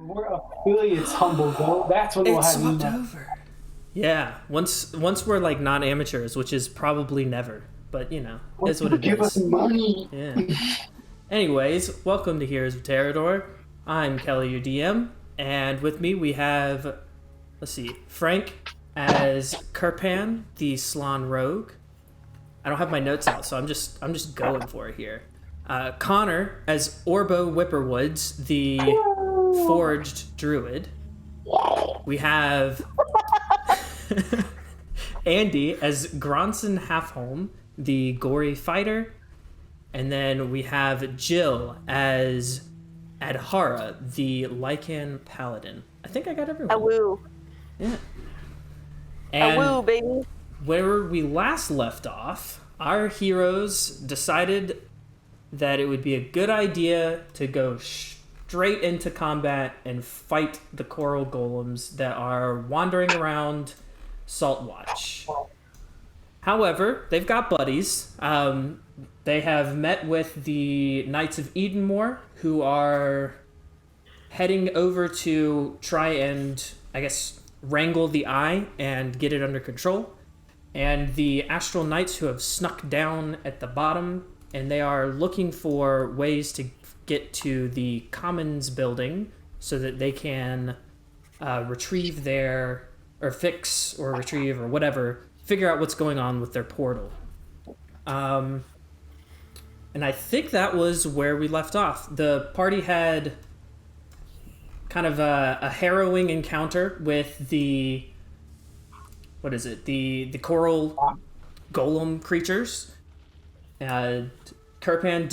we're affiliates, humble though. That's when we'll It's have you swapped know. over. Yeah, once we're like not amateurs, which is probably never, but Once is what you it give us is. money. Yeah. Anyways, welcome to Heroes of Terrador. I'm Kelly, your DM, and with me we have, let's see, Frank as Kirpan, the Slan Rogue. I don't have my notes out, so I'm just going for it here. Connor as Orbo Whipperwoods, the Forged Druid. We have Andy as Gronson Halfholm, the Gory Fighter. And then we have Jill as Adhara, the Lycan Paladin. I think I got everyone. A woo. Yeah. A woo, And baby. where we last left off, our heroes decided that it would be a good idea to go straight into combat and fight the coral golems that are wandering around Saltwatch. However, they've got buddies. They have met with the Knights of Edenmore, who are heading over to try and, I guess, wrangle the eye and get it under control. And the Astral Knights, who have snuck down at the bottom, and they are looking for ways to get to the Commons building so that they can retrieve their, or fix, or retrieve, or whatever, figure out what's going on with their portal. And I think that was where we left off. The party had kind of a harrowing encounter with the, what is it? The coral golem creatures. Kirpan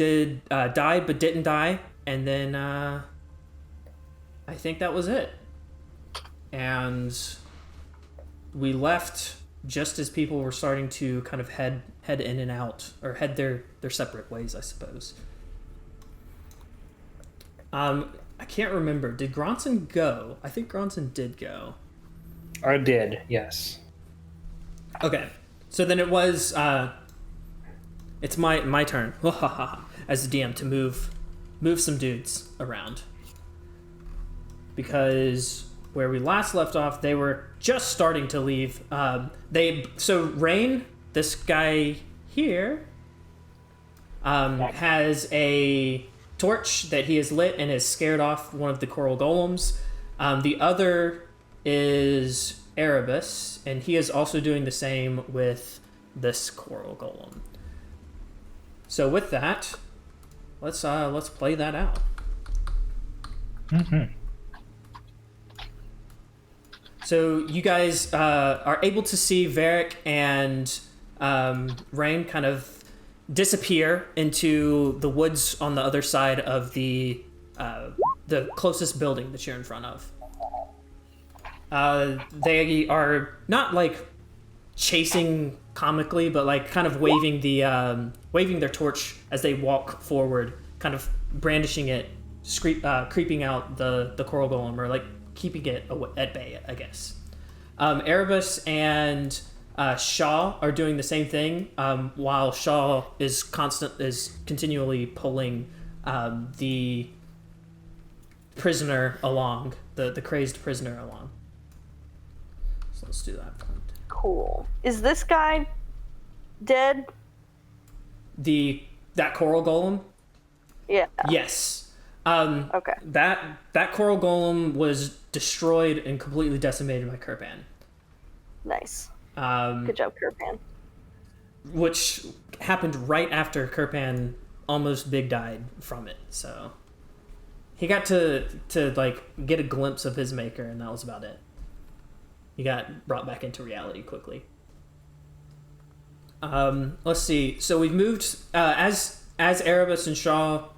died but didn't die, and then I think that was it. And we left just as people were starting to kind of head in and out, or head their separate ways, I suppose. I can't remember. Did Gronson go? I think Gronson did go. I did, yes. Okay, so then it was. It's my turn as the DM to move some dudes around, because where we last left off, they were just starting to leave. So Rain, this guy here, has a torch that he has lit and has scared off one of the coral golems. The other is Erebus, and he is also doing the same with this coral golem. So with that, let's play that out. Mm-hmm. So you guys are able to see Varric and Rain kind of disappear into the woods on the other side of the closest building that you're in front of. They are not like chasing comically, but like kind of waving their torch as they walk forward, kind of brandishing it, creeping out the coral golem, or like keeping it at bay, I guess. Erebus and Shaw are doing the same thing, while Shaw is continually pulling the prisoner along, the crazed prisoner along. So let's do that. Cool. Is this guy dead? That coral golem? Yeah. Yes. Okay. That coral golem was destroyed and completely decimated by Kirpan. Nice. Good job, Kirpan. Which happened right after Kirpan almost big died from it. So he got to like get a glimpse of his maker, and that was about it. He got brought back into reality quickly. Let's see. So we've moved as Erebus and Shaw,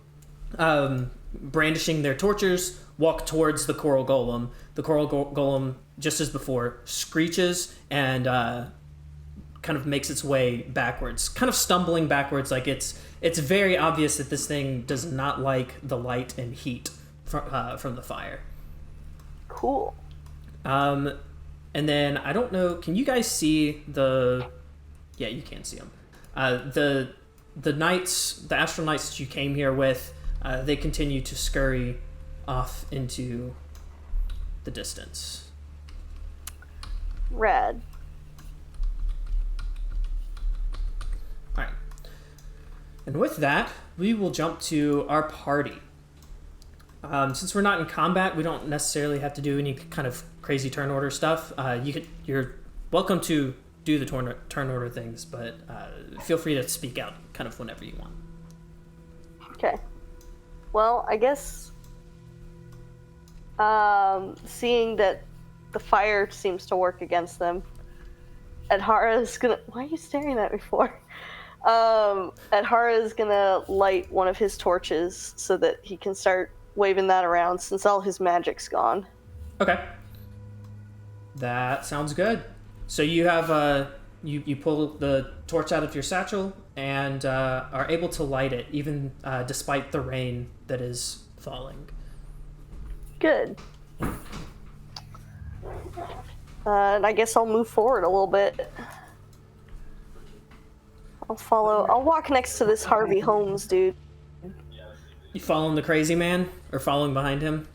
brandishing their torches, walk towards the coral golem. The coral golem, just as before, screeches and kind of makes its way backwards, kind of stumbling backwards. Like it's very obvious that this thing does not like the light and heat from the fire. Cool. And then I don't know. Can you guys see the? Yeah, you can see them. The knights, the astral knights that you came here with, they continue to scurry off into the distance. Rad. All right. And with that, we will jump to our party. Since we're not in combat, we don't necessarily have to do any kind of crazy turn order stuff. You're welcome to do the turn order things, but feel free to speak out kind of whenever you want. Okay. Well, I guess seeing that the fire seems to work against them, Adhara's gonna... Why are you staring at me for? Adhara's gonna light one of his torches so that he can start waving that around since all his magic's gone. Okay. That sounds good. So you have you pull the torch out of your satchel and are able to light it even despite the rain that is falling. Good. And I guess I'll move forward a little bit. I'll walk next to this Harvey Holmes dude. You following the crazy man or following behind him?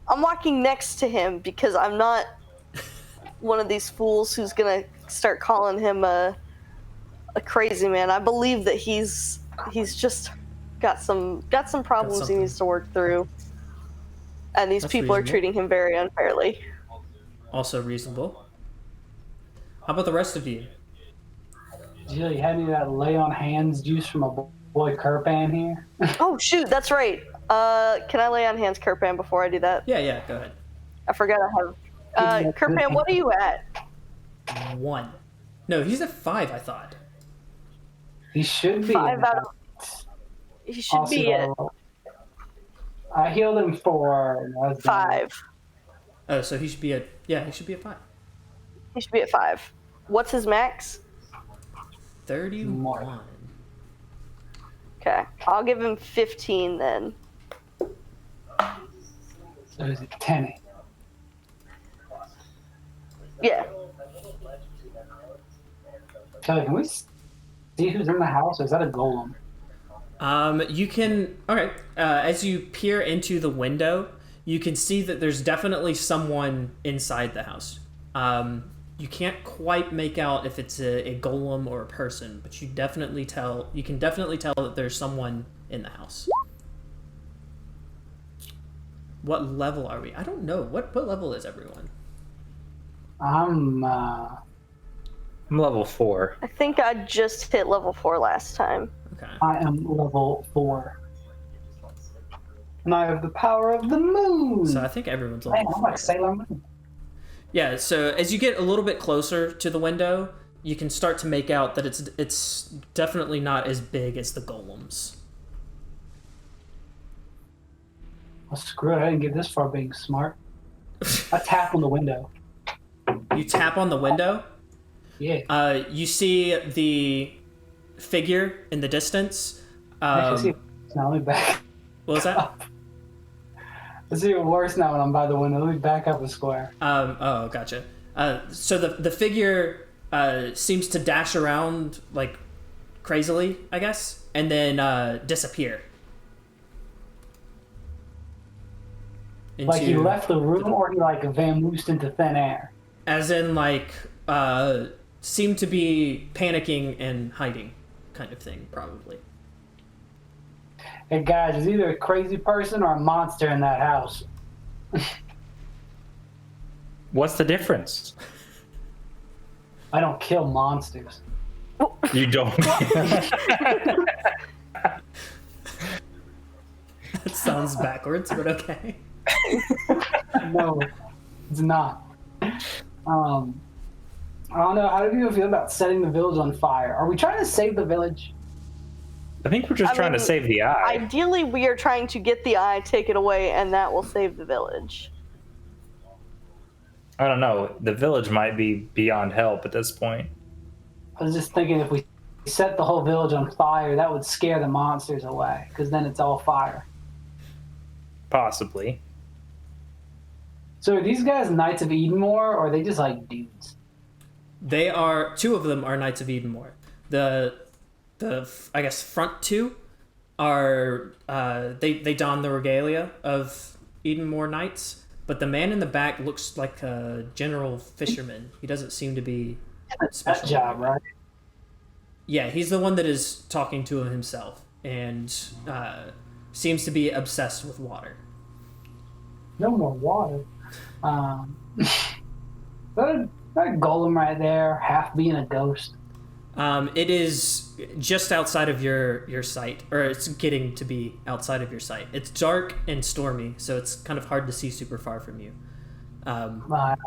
I'm walking next to him because I'm not one of these fools who's gonna start calling him a crazy man. I believe that he's just got some problems he needs to work through, and these people are treating him very unfairly. Also reasonable. How about the rest of you? Jill, you had any of that lay on hands juice from a boy Kirpan here? Oh shoot, that's right. Can I lay on hands Kirpan before I do that? Yeah, go ahead. I forgot I have. Kirpan, what are you at? 1. No, he's at 5, I thought. He should be. 5 out of... He should Also, be at I healed him for 5. Oh, so he should be at... Yeah, he should be at 5. He should be at 5. What's his max? 31. Okay, I'll give him 15 then. So he's at 10. Yeah. Kelly, can we see who's in the house? Or is that a golem? You can... Okay. As you peer into the window, you can see that there's definitely someone inside the house. You can't quite make out if it's a golem or a person, but you can definitely tell that there's someone in the house. What level are we? I don't know. What level is everyone? I'm level 4. I think I just hit level 4 last time. Okay. I am level 4. And I have the power of the moon. So I think everyone's level Man, 4. I'm like Sailor Moon. Yeah, so as you get a little bit closer to the window, you can start to make out that it's definitely not as big as the golems. Well, screw it. I didn't get this far being smart. I tap on the window. You tap on the window. Yeah. You see the figure in the distance. Now let me back. What was that? It's even worse now when I'm by the window. Let me back up a square. Oh, gotcha. So the figure seems to dash around like crazily, I guess, and then disappear. Like he left the room, or he like vamoosed into thin air? As in, like, seemed to be panicking and hiding, kind of thing, probably. Hey guys, there's either a crazy person or a monster in that house. What's the difference? I don't kill monsters. You don't. That sounds backwards, but okay. No, it's not. I don't know. How do people feel about setting the village on fire? Are we trying to save the village? I think we're just trying to save the eye. Ideally, we are trying to get the eye, take it away, and that will save the village. I don't know. The village might be beyond help at this point. I was just thinking if we set the whole village on fire, that would scare the monsters away, because then it's all fire. Possibly. So are these guys Knights of Edenmore, or are they just like dudes? They are, 2 of them are Knights of Edenmore. The I guess front 2 are they don the regalia of Edenmore Knights, but the man in the back looks like a general fisherman. He doesn't seem to be That special. job, right? Yeah, he's the one that is talking to him himself, and seems to be obsessed with water. No more water. That golem right there, half being a ghost. It is just outside of your sight, or it's getting to be outside of your sight. It's dark and stormy, so it's kind of hard to see super far from you. But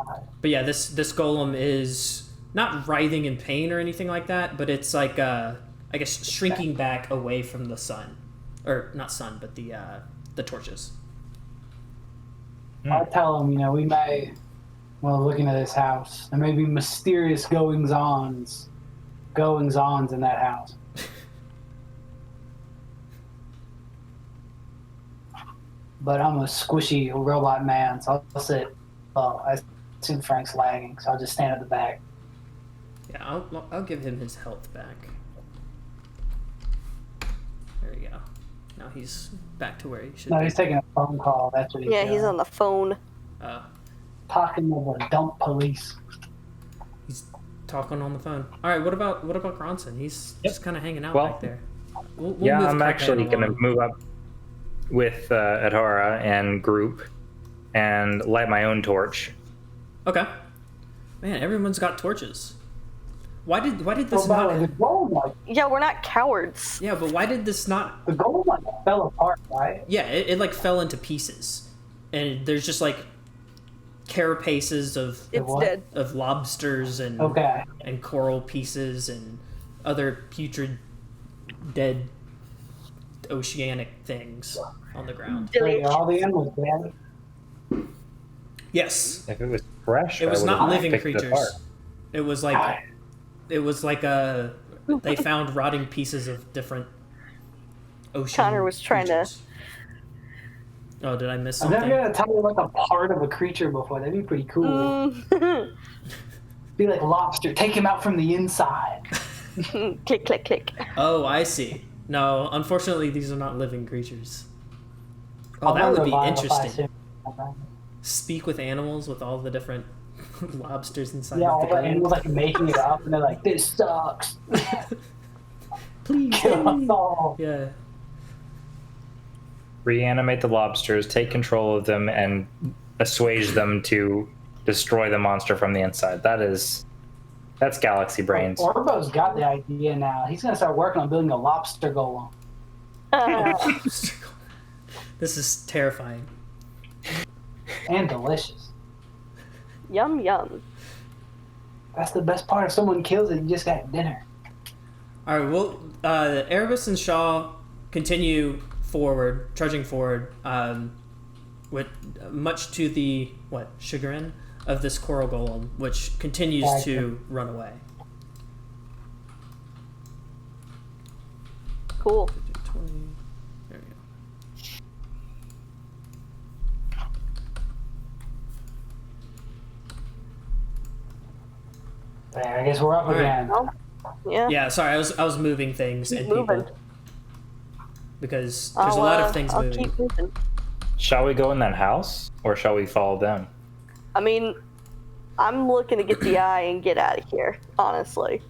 yeah, this golem is not writhing in pain or anything like that, but it's like I guess shrinking back away from the sun, or not sun, but the torches. I tell him, we may, looking at this house, there may be mysterious goings-ons in that house. But I'm a squishy robot man, so I'll sit. Well, I assume Frank's lagging, so I'll just stand at the back. Yeah, I'll give him his health back. There we go. Now he's back to where he should No, be. he's taking a phone call. That's what he's doing. He's on the phone. Talking to the dump police. He's talking on the phone. All right, what about Gronson? He's just kind of hanging out back there. We'll yeah, move I'm Cuphead actually going to along. move up with Adhara and group and light my own torch. Okay. Man, everyone's got torches. Why did this Well, not? the golem, Yeah, we're not cowards. Yeah, but why did this not? the golem fell apart, right? Yeah, it like fell into pieces, and there's just like carapaces of It's what? dead. lobsters and Okay. and coral pieces and other putrid, dead oceanic things on the ground. Wait, are all the animals dead? Yes, If it was fresh, it was I not would've living picked it creatures. apart. It was like they found rotting pieces of different ocean. Connor was trying to- creatures. Oh, did I miss I've something? never got to tell you like a part of a creature before. That'd be pretty cool. Mm. Be like lobster. Take him out from the inside. Click, click, click. Oh, I see. No, unfortunately, these are not living creatures. Oh, I'll that would never be revive if I interesting. assume. Speak with animals with all the different lobsters inside Yeah, of all the the globe. animals like making it up, and they're like, "This sucks." Please, Kill us please. all. Yeah. Reanimate the lobsters, take control of them, and assuage them to destroy the monster from the inside. That's galaxy brains. Orbo's got the idea now. He's gonna start working on building a lobster golem. This is terrifying. And delicious. Yum, yum. That's the best part. If someone kills it, you just got dinner. All right, well, Erebus and Shaw continue forward, trudging forward, with much to the chagrin of this coral golem, which continues to run away. Cool. 20. There we go. There, I guess we're up All right. again. Well, yeah. Yeah, sorry, I was moving things Keep and moving. people because there's a lot of things I'll moving. keep moving. Shall we go in that house, or shall we follow them? I mean, I'm looking to get the eye and get out of here, honestly.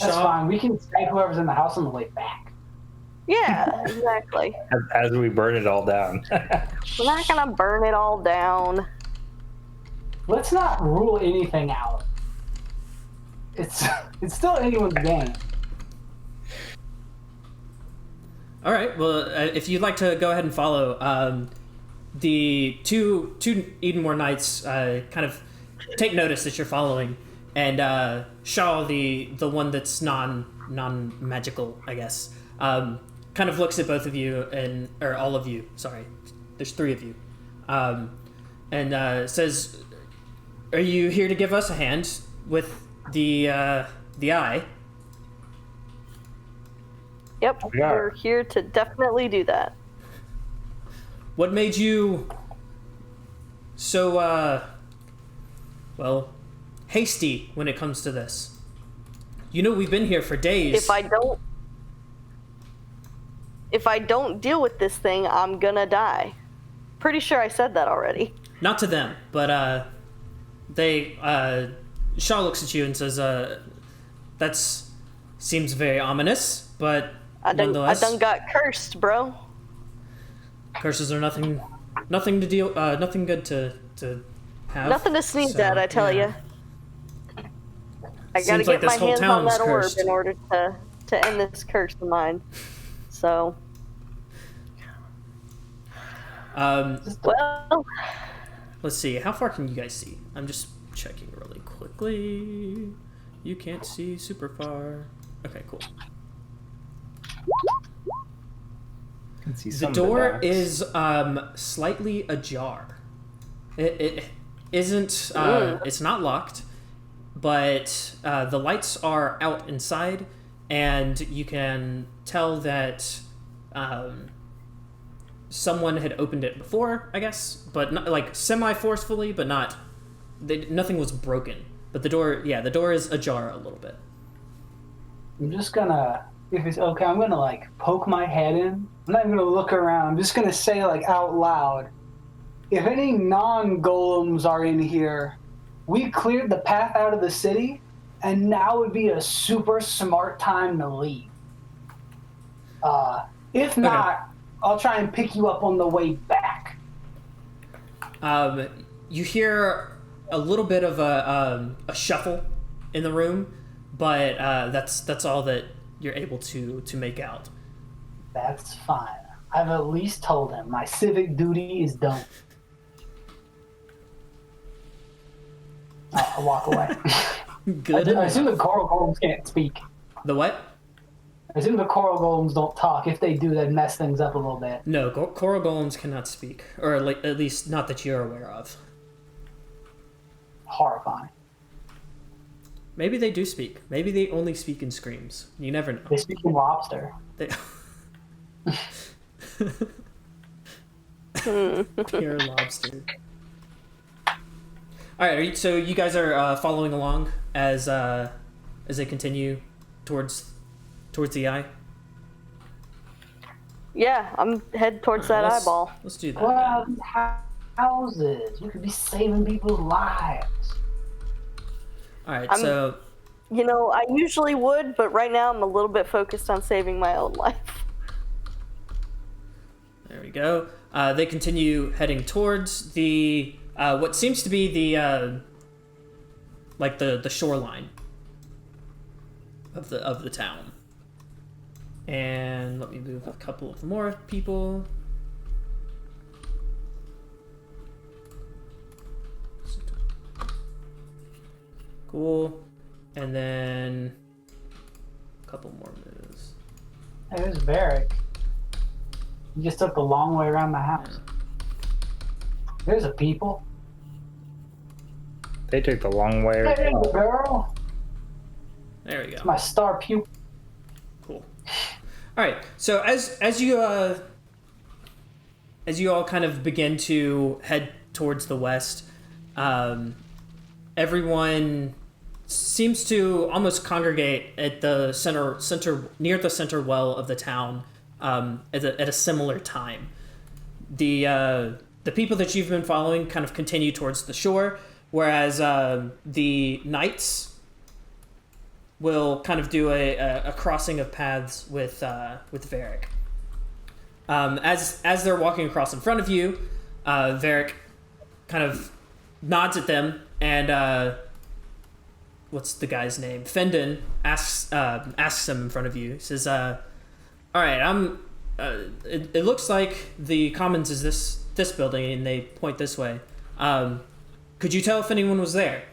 That's Shaw, fine. We can save whoever's in the house on the way back. Yeah, exactly. As we burn it all down. We're not gonna burn it all down. Let's not rule anything out. It's still anyone's game. all right. Well, if you'd like to go ahead and follow, the two Edenmore Knights kind of take notice that you're following, and Shaw, the one that's non magical, I guess, kind of looks at both of you or all of you. Sorry, there's three of you, and says, "Are you here to give us a hand with the eye?" Yep, We are. we're here to definitely do that. What made you so, hasty when it comes to this? You know, we've been here for days. If I don't deal with this thing, I'm gonna die. pretty sure I said that already. Not to them, but Shaw looks at you and says, "That's seems very ominous, but I nonetheless, done got cursed, bro. curses are nothing to deal, nothing good to have. Nothing to sneeze So, at, I tell yeah. you. I gotta Seems like get my this whole hands on town's that orb cursed. in order to end this curse of mine. So, well, Let's see. How far can you guys see? I'm just checking really quickly. You can't see super far. Okay, cool. Can see The some door of the is slightly ajar. It isn't. It's not locked, but the lights are out inside, and you can tell that someone had opened it before, I guess, but not like semi-forcefully, but not. Nothing was broken, but the door is ajar a little bit. I'm just gonna, if it's okay, I'm gonna like poke my head in. I'm not even gonna look around. I'm just gonna say like out loud, if any non-golems are in here, we cleared the path out of the city, and now would be a super smart time to leave. If not, I'll try and pick you up on the way back. You hear a little bit of a shuffle in the room, but that's all that you're able to make out. That's fine. I've at least told him my civic duty is done. I'll walk away. Good. I assume the coral golems can't speak. The what? I assume the coral golems don't talk. If they do, they'd mess things up a little bit. No, coral golems cannot speak, or at least not that you're aware of. Horrifying. Maybe they do speak. Maybe they only speak in screams. You never know. They speak in lobster. They... Pure lobster. All right, so you guys are following along as they continue towards the eye. yeah, I'm head towards All right, that let's- eyeball. Let's do that. Well, these houses. You could be saving people's lives. All right, I'm- so You know, I usually would, but right now I'm a little bit focused on saving my own life. there we go. They continue heading towards the what seems to be the like the shoreline of the town. And let me move a couple of more people. Cool. And then a couple more moves. Hey, there's Varric. You just took the long way around the house. There's a people. They took the long way. Hey, girl. There we go. My star pupil. Cool. All right. So as you all kind of begin to head towards the west, everyone seems to almost congregate at the center near the center well of the town at a similar time. The people that you've been following kind of continue towards the shore, whereas the knights will kind of do a crossing of paths with Varric. As they're walking across in front of you, Varric kind of nods at them, and what's the guy's name? Fendon asks him in front of you. He says, "All right, it looks like the commons is this building," and they point this way. Could you tell if anyone was there?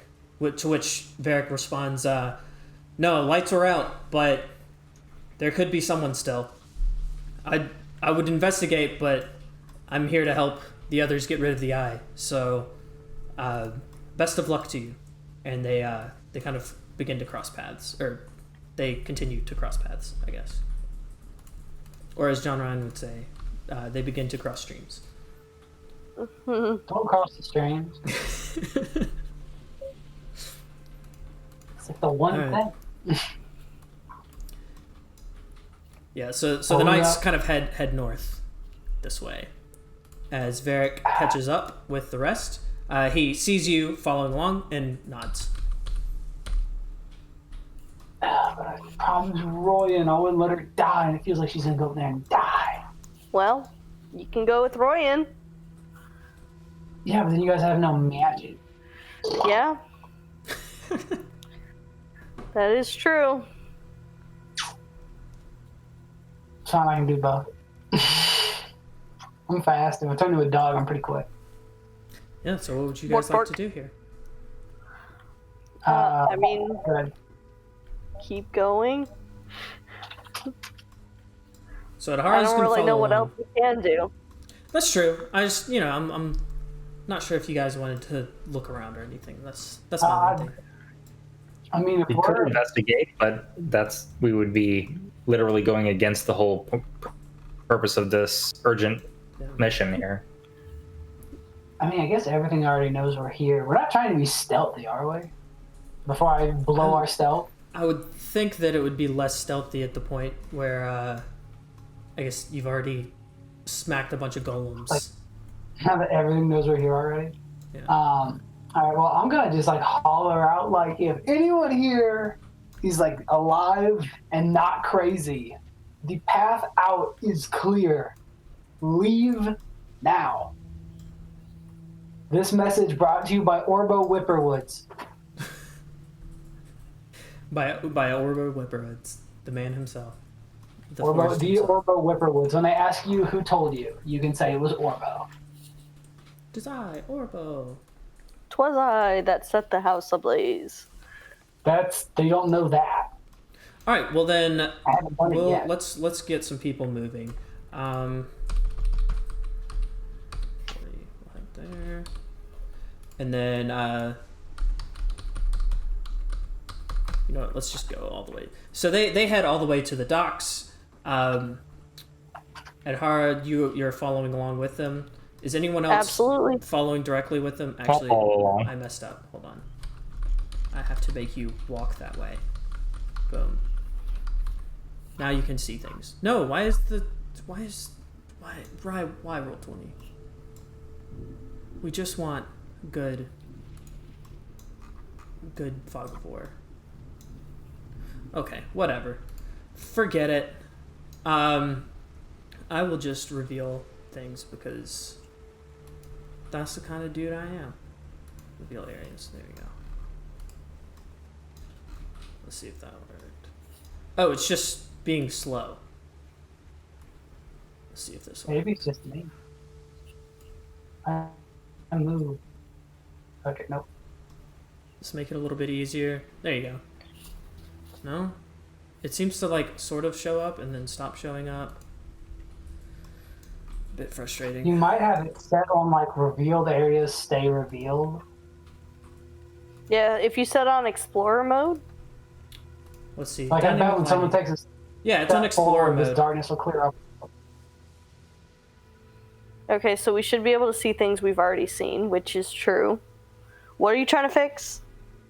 To which Varric responds, "No, lights are out, but there could be someone still. I would investigate, but I'm here to help the others get rid of the eye. So, best of luck to you." And they kind of begin to cross paths, or they continue to cross paths, I guess. Or as John Ryan would say, they begin to cross streams. Don't cross the streams. It's like the one All right. thing. Yeah, so the knights kind of head north this way. as Varric catches up with the rest. He sees you following along and nods. But I promised Royan I wouldn't let her die, and it feels like she's gonna go there and die. Well, you can go with Royan. Yeah, but then you guys have no magic. Yeah. That is true. So I can do both. I'm fast. If I turn into a dog, I'm pretty quick. Yeah, so what would you guys like to do here? I mean, Good. keep going. So Adhara's I don't gonna really follow know what along. else we can do. That's true. I just, I'm not sure if you guys wanted to look around or anything. That's my main thing. I mean, if We could we're investigate, but we would be literally going against the whole purpose of this urgent mission here. I mean, I guess everything already knows we're here. We're not trying to be stealthy, are we? Before I blow our stealth? I would think that it would be less stealthy at the point where, I guess you've already smacked a bunch of golems. Like, now that everything knows we're here already? Yeah. Alright, well, I'm gonna just, like, holler out, like, if anyone here is, like, alive and not crazy, the path out is clear. Leave now. This message brought to you by Orbo Whipperwoods. By Orbo Whipperwoods, the man himself. The Orbo Whipperwoods. When they ask you who told you, you can say it was Orbo. 'Tis I, Orbo. 'Twas I that set the house ablaze. They don't know that. All right, well then, I haven't done it yet. let's get some people moving. Right there, and then you know what? Let's just go all the way. So they head all the way to the docks. Adhara, you're following along with them. Is anyone else Absolutely following directly with them? Actually, follow along. I messed up. Hold on. I have to make you walk that way. Boom. Now you can see things. No, why roll 20? We just want good fog of war. Okay, whatever. Forget it. I will just reveal things because that's the kind of dude I am. Reveal areas. There we go. Let's see if that worked. Oh, it's just being slow. Let's see if this works. Maybe it's just me. I move. Okay, nope. Let's make it a little bit easier. There you go. No? It seems to like sort of show up and then stop showing up. A bit frustrating. You might have it set on like revealed areas stay revealed. Yeah, if you set on Explorer mode. Let's see. Like I Dynamic bet when someone lighting. takes a Yeah, it's on step Explorer forward, this mode. darkness will clear up. Okay, so we should be able to see things we've already seen, which is true. What are you trying to fix?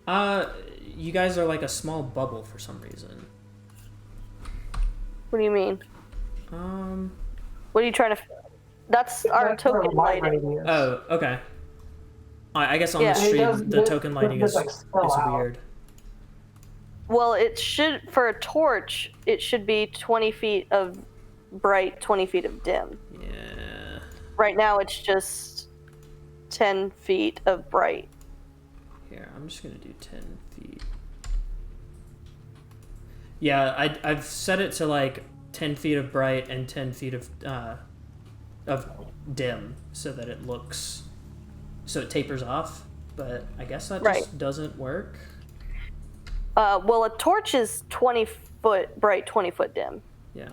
You guys are like a small bubble for some reason. What do you mean? What are you trying to? That's our That's where token light lighting. radius. Oh, okay. I guess on Yeah. the It stream, does- the it- token lighting it is, just, like, spill out. weird. Well, it should for a torch. It should be 20 feet of bright, 20 feet of dim. Yeah. Right now, it's just 10 feet of bright. Here, I'm just gonna do 10 feet. Yeah, I've set it to like 10 feet of bright and 10 feet of dim, so that it looks, so it tapers off. But I guess that Right. just doesn't work. Well, a torch is 20 foot bright, 20 foot dim. Yeah.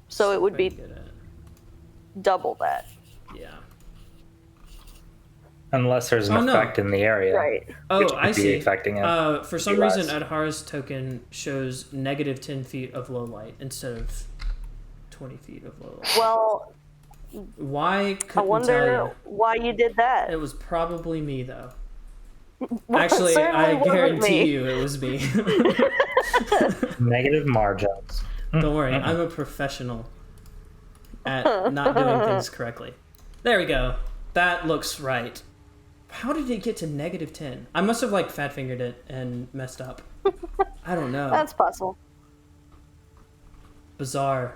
So it if would I be can get it. double that. Yeah. Unless there's an Oh, no. effect in the area. Right. Oh, Which I would be see. affecting it. For some Less. reason, Adhara's token shows negative 10 feet of low light instead of 20 feet of low light. Well, Why? I Couldn't tell wonder you. why you did that. It was probably me, though. Well, it Actually, certainly I wasn't guarantee me. you it was me. Negative margins. Don't worry, I'm a professional. at not doing things correctly. There we go. That looks right. How did it get to -10? I must have like fat fingered it and messed up. I don't know. That's possible. Bizarre.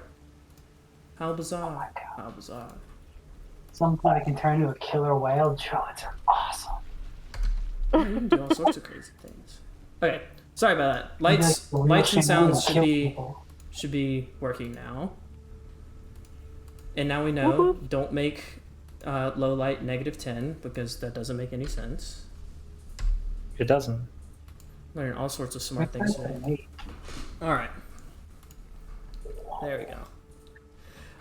How Oh bizarre. my God. How bizarre. At some point, I can turn into a killer whale. Droids are awesome. Yeah, you can do all sorts of crazy things. Okay, sorry about that. Lights, Like, lights and sounds kill people. should be working now. And now we know, don't make low light -10 because that doesn't make any sense. It doesn't. Learning all sorts of smart things today. All right. There we go.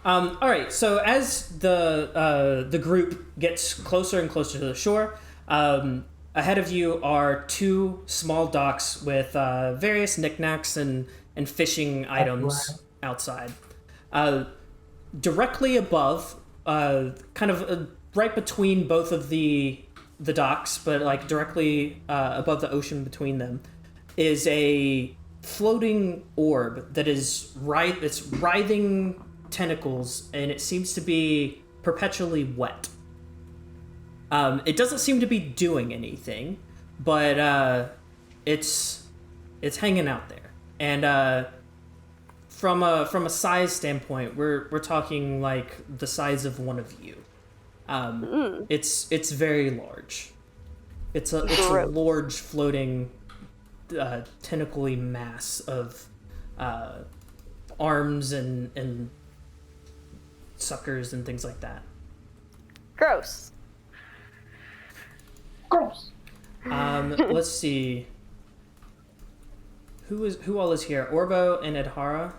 All right. So as the group gets closer and closer to the shore, ahead of you are 2 small docks with various knickknacks and fishing items outside. Directly above, kind of right between both of the docks, but like directly above the ocean between them, is a floating orb that is it's writhing tentacles, and it seems to be perpetually wet. It doesn't seem to be doing anything, but it's hanging out there. And from a size standpoint, we're talking like the size of one of you. It's very large. It's a large floating tentacly mass of arms and suckers and things like that. Gross. Gross. Let's see. Who all is here? Orbo and Edhara.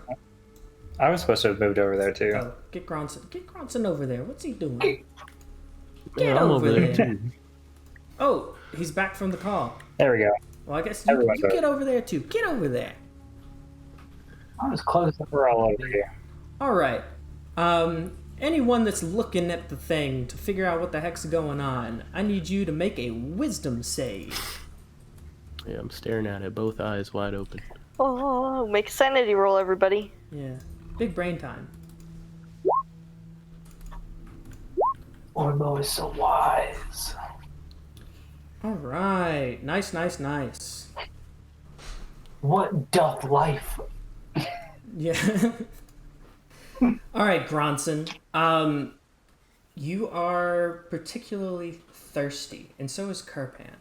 I was supposed to have moved over there too. Oh, get Gronson. Get Gronson over there. What's he doing? Yeah, Get I'm over over there there. too. Oh, he's back from the call. There we go. Well, I guess you Everyone's get over there too. Get over there. I was close. We're all over here. All right. Anyone that's looking at the thing to figure out what the heck's going on, I need you to make a wisdom save. Yeah, I'm staring at it, both eyes wide open. Oh, make a sanity roll, everybody. Yeah. Big brain time. Orbo is so wise. All right. Nice. What doth life? Yeah. All right, Gronson. You are particularly thirsty, and so is Kirpan.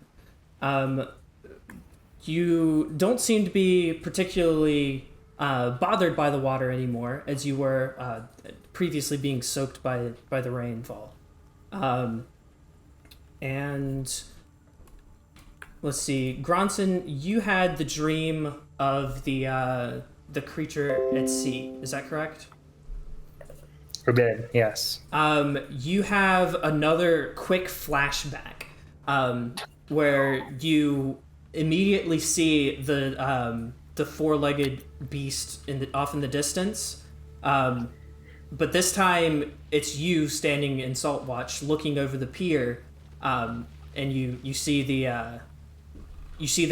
You don't seem to be particularly bothered by the water anymore, as you were previously being soaked by the rainfall. And let's see, Gronson, you had the dream of the creature at sea. Is that correct? Forbid, yes. You have another quick flashback where you immediately see the four-legged beast off in the distance, but this time it's you standing in Saltwatch, looking over the pier, and you see the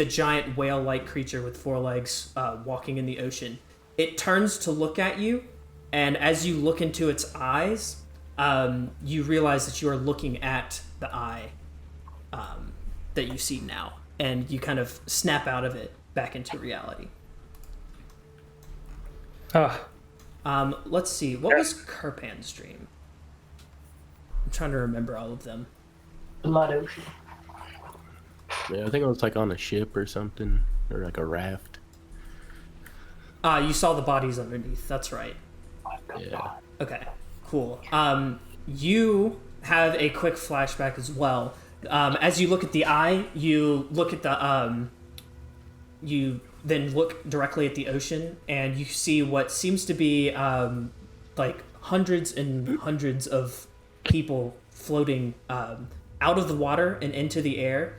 giant whale-like creature with 4 legs walking in the ocean. It turns to look at you. And as you look into its eyes, you realize that you are looking at the eye that you see now. And you kind of snap out of it back into reality. Oh, Let's see. What was Kirpan's dream? I'm trying to remember all of them. Blood ocean. Yeah, I think it was like on a ship or something, or like a raft. You saw the bodies underneath. That's right. Yeah. Okay, cool. You have a quick flashback as well. As you look at the eye, you look at the you then look directly at the ocean, and you see what seems to be like hundreds and hundreds of people floating out of the water and into the air.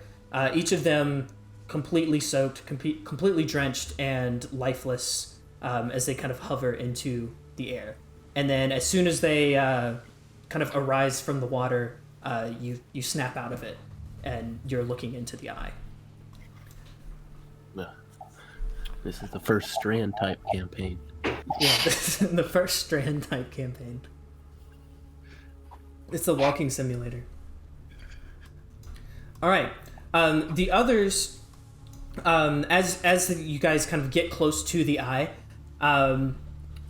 Each of them completely soaked, completely drenched, and lifeless as they kind of hover into the air. And then as soon as they kind of arise from the water, you snap out of it, and you're looking into the eye. This is the first Strand type campaign. Yeah, this is the first Strand type campaign. It's the walking simulator. All right. The others, as you guys kind of get close to the eye,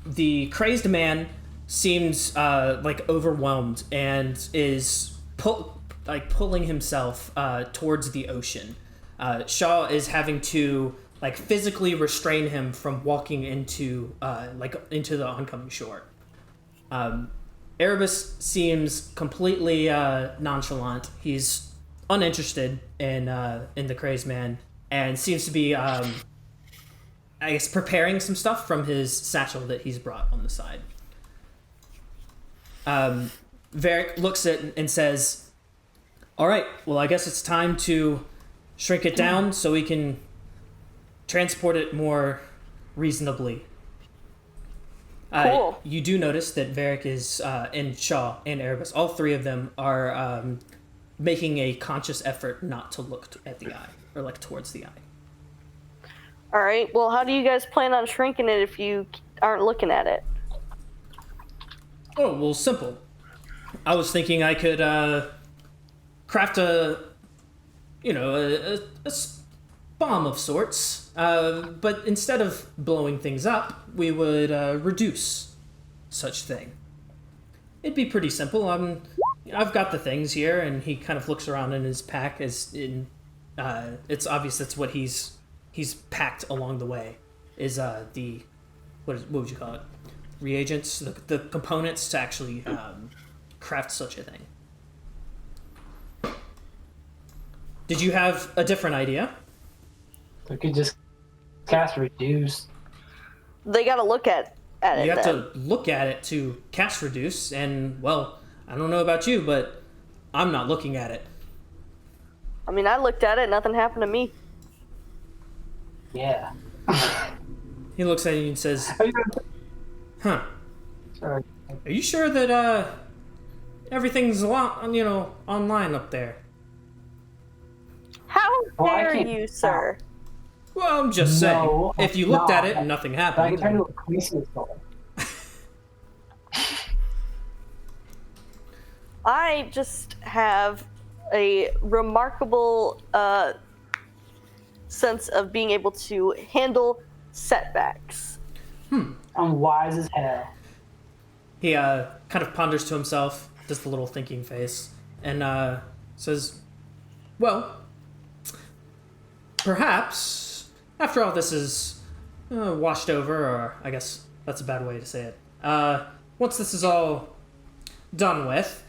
the crazed man seems like overwhelmed and is pulling himself towards the ocean. Shaw is having to like physically restrain him from walking into the oncoming shore. Erebus seems completely nonchalant. He's uninterested in the crazed man and seems to be, I guess, preparing some stuff from his satchel that he's brought on the side. Varric looks at it and says, "All right, well, I guess it's time to shrink it down so we can transport it more reasonably." Cool. You do notice that Varric is, and Shaw and Erebus, all three of them are making a conscious effort not to look at the eye, or like towards the eye. All right. Well, how do you guys plan on shrinking it if you aren't looking at it? Oh, well, simple. I was thinking I could craft a bomb of sorts, but instead of blowing things up, we would reduce such thing. It'd be pretty simple. I've got the things here, and he kind of looks around in his pack as in. It's obvious that's what he's packed along the way. Is the what would you call it? Reagents, the components to actually craft such a thing. Did you have a different idea? We could just cast reduce. They got to look at it. You have then. to look at it to cast reduce, and well, I don't know about you, but I'm not looking at it. I mean, I looked at it. Nothing happened to me. Yeah. He looks at you and says, "Huh? Sorry. Are you sure that everything's online up there?" How Well, I dare can't- you, sir? Well, I'm just No, saying. If you I'm looked at not. it and nothing I can happened, turn into a policeman soul. I just have a remarkable sense of being able to handle setbacks. I'm wise as hell. he kind of ponders to himself, does the little thinking face, and says, "Well, perhaps after all this is washed over, or I guess that's a bad way to say it. Once this is all done with,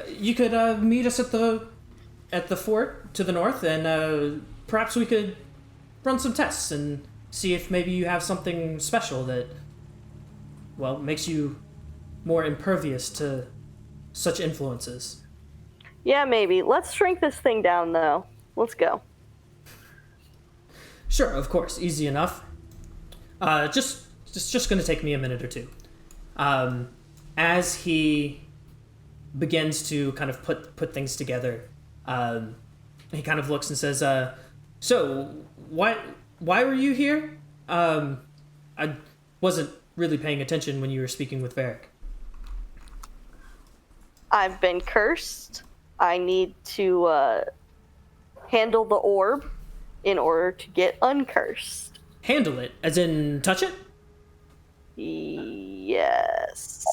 you could meet us at the fort to the north, and perhaps we could run some tests and see if maybe you have something special that, well, makes you more impervious to such influences." Yeah, maybe. Let's shrink this thing down, though. Let's go. Sure, of course, easy enough. Just going to take me a minute or two. As he begins to kind of put things together, he kind of looks and says, "So, why were you here? I wasn't really paying attention when you were speaking with Varric." I've been cursed. I need to handle the orb in order to get uncursed. Handle it, as in touch it? Yes.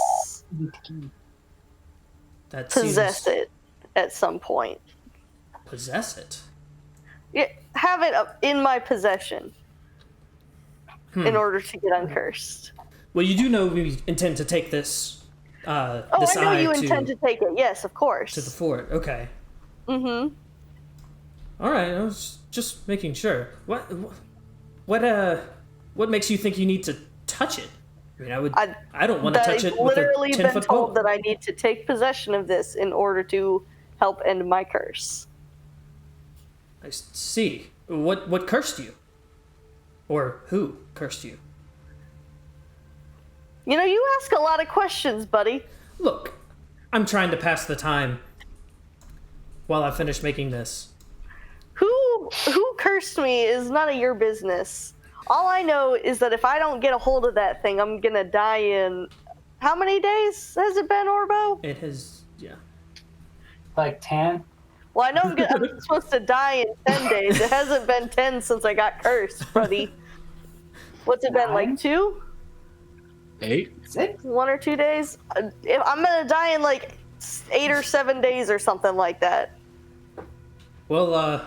That Possess seems... it at some point. Possess it? Yeah, have it in my possession in order to get uncursed. Well, you do know we intend to take this. Oh, this I know eye you intend to take it. Yes, of course. to the fort. Okay. Mm-hmm. All right. I was just making sure. What makes you think you need to touch it? I mean, I don't want to touch it with a literally been 10-foot told pole. that I need to take possession of this in order to help end my curse. I see. What cursed you? Or who cursed you? You know, you ask a lot of questions, buddy. Look, I'm trying to pass the time while I finish making this. Who cursed me is none of your business. All I know is that if I don't get a hold of that thing, I'm gonna die in... How many days has it been, Orbo? It has, yeah. Like 10. Well, I know I'm supposed to die in 10 days. It hasn't been 10 since I got cursed, buddy. What's it been, like 2? 8? 6? 1 or 2 days? If I'm gonna die in like 8 or 7 days or something like that. Well,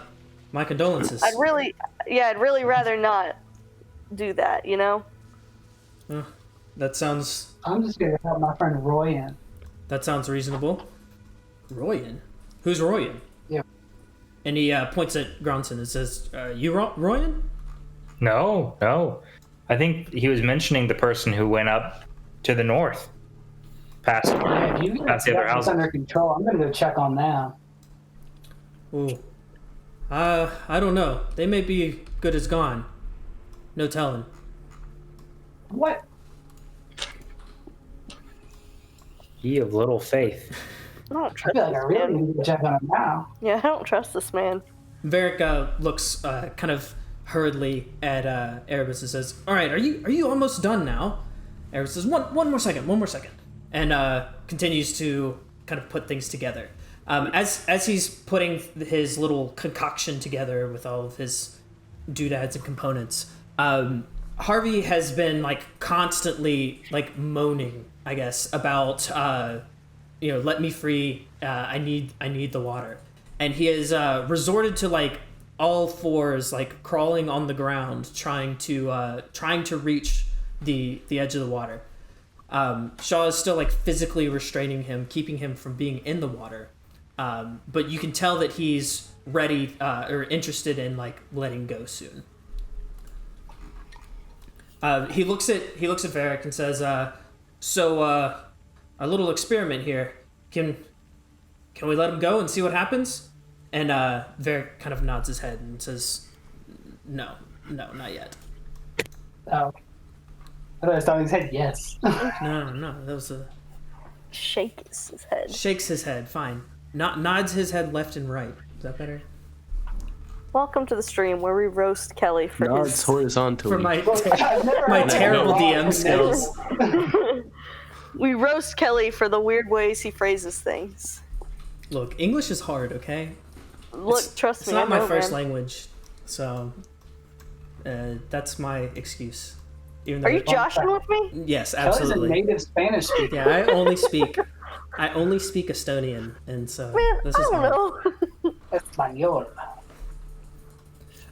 my condolences. I'd really rather not do that, you know? That sounds I'm just gonna help my friend Roy in. reasonable. Royan? Who's Royan? Yeah. And he points at Gronson and says, you Royan? No. I think he was mentioning the person who went up to the north. Past Yeah, if you can That's get the other this house. under control, I'm gonna go check on them. Ooh. I don't know. They may be good as gone. No telling. What? Ye of little faith. I don't I trust feel like I this really man. need to check on them now. Yeah, I don't trust this man. Varric looks kind of hurriedly at Erebus and says, "All right, are you almost done now?" Erebus says, "One more second," and continues to kind of put things together. As he's putting his little concoction together with all of his doodads and components, Harvey has been like constantly like moaning, I guess, about let me free. I need the water, and he has resorted to like all fours, like crawling on the ground, trying to reach the edge of the water. Shaw is still like physically restraining him, keeping him from being in the water. But you can tell that he's ready or interested in like letting go soon. He looks at Varric and says, "So a little experiment here. Can we let him go and see what happens?" And Varric kind of nods his head and says, "No, not yet." Oh. I thought I was telling his head yes. No, that was a Shakes his head. shakes his head. Fine. Nods his head left and right. Is that better? Welcome to the stream where we roast Kelly for Nods his... horizontally. For my I've never my had terrible that DM problem. skills. We roast Kelly for the weird ways he phrases things. Look, English is hard, okay? Look, trust It's me, not I my know, first man. language, so that's my excuse. Even Are though you joshing with me? Yes, Kelly's a absolutely. native Spanish speaker. Yeah, I only speak Estonian, and so Man, this I is don't hard. know. Espanol.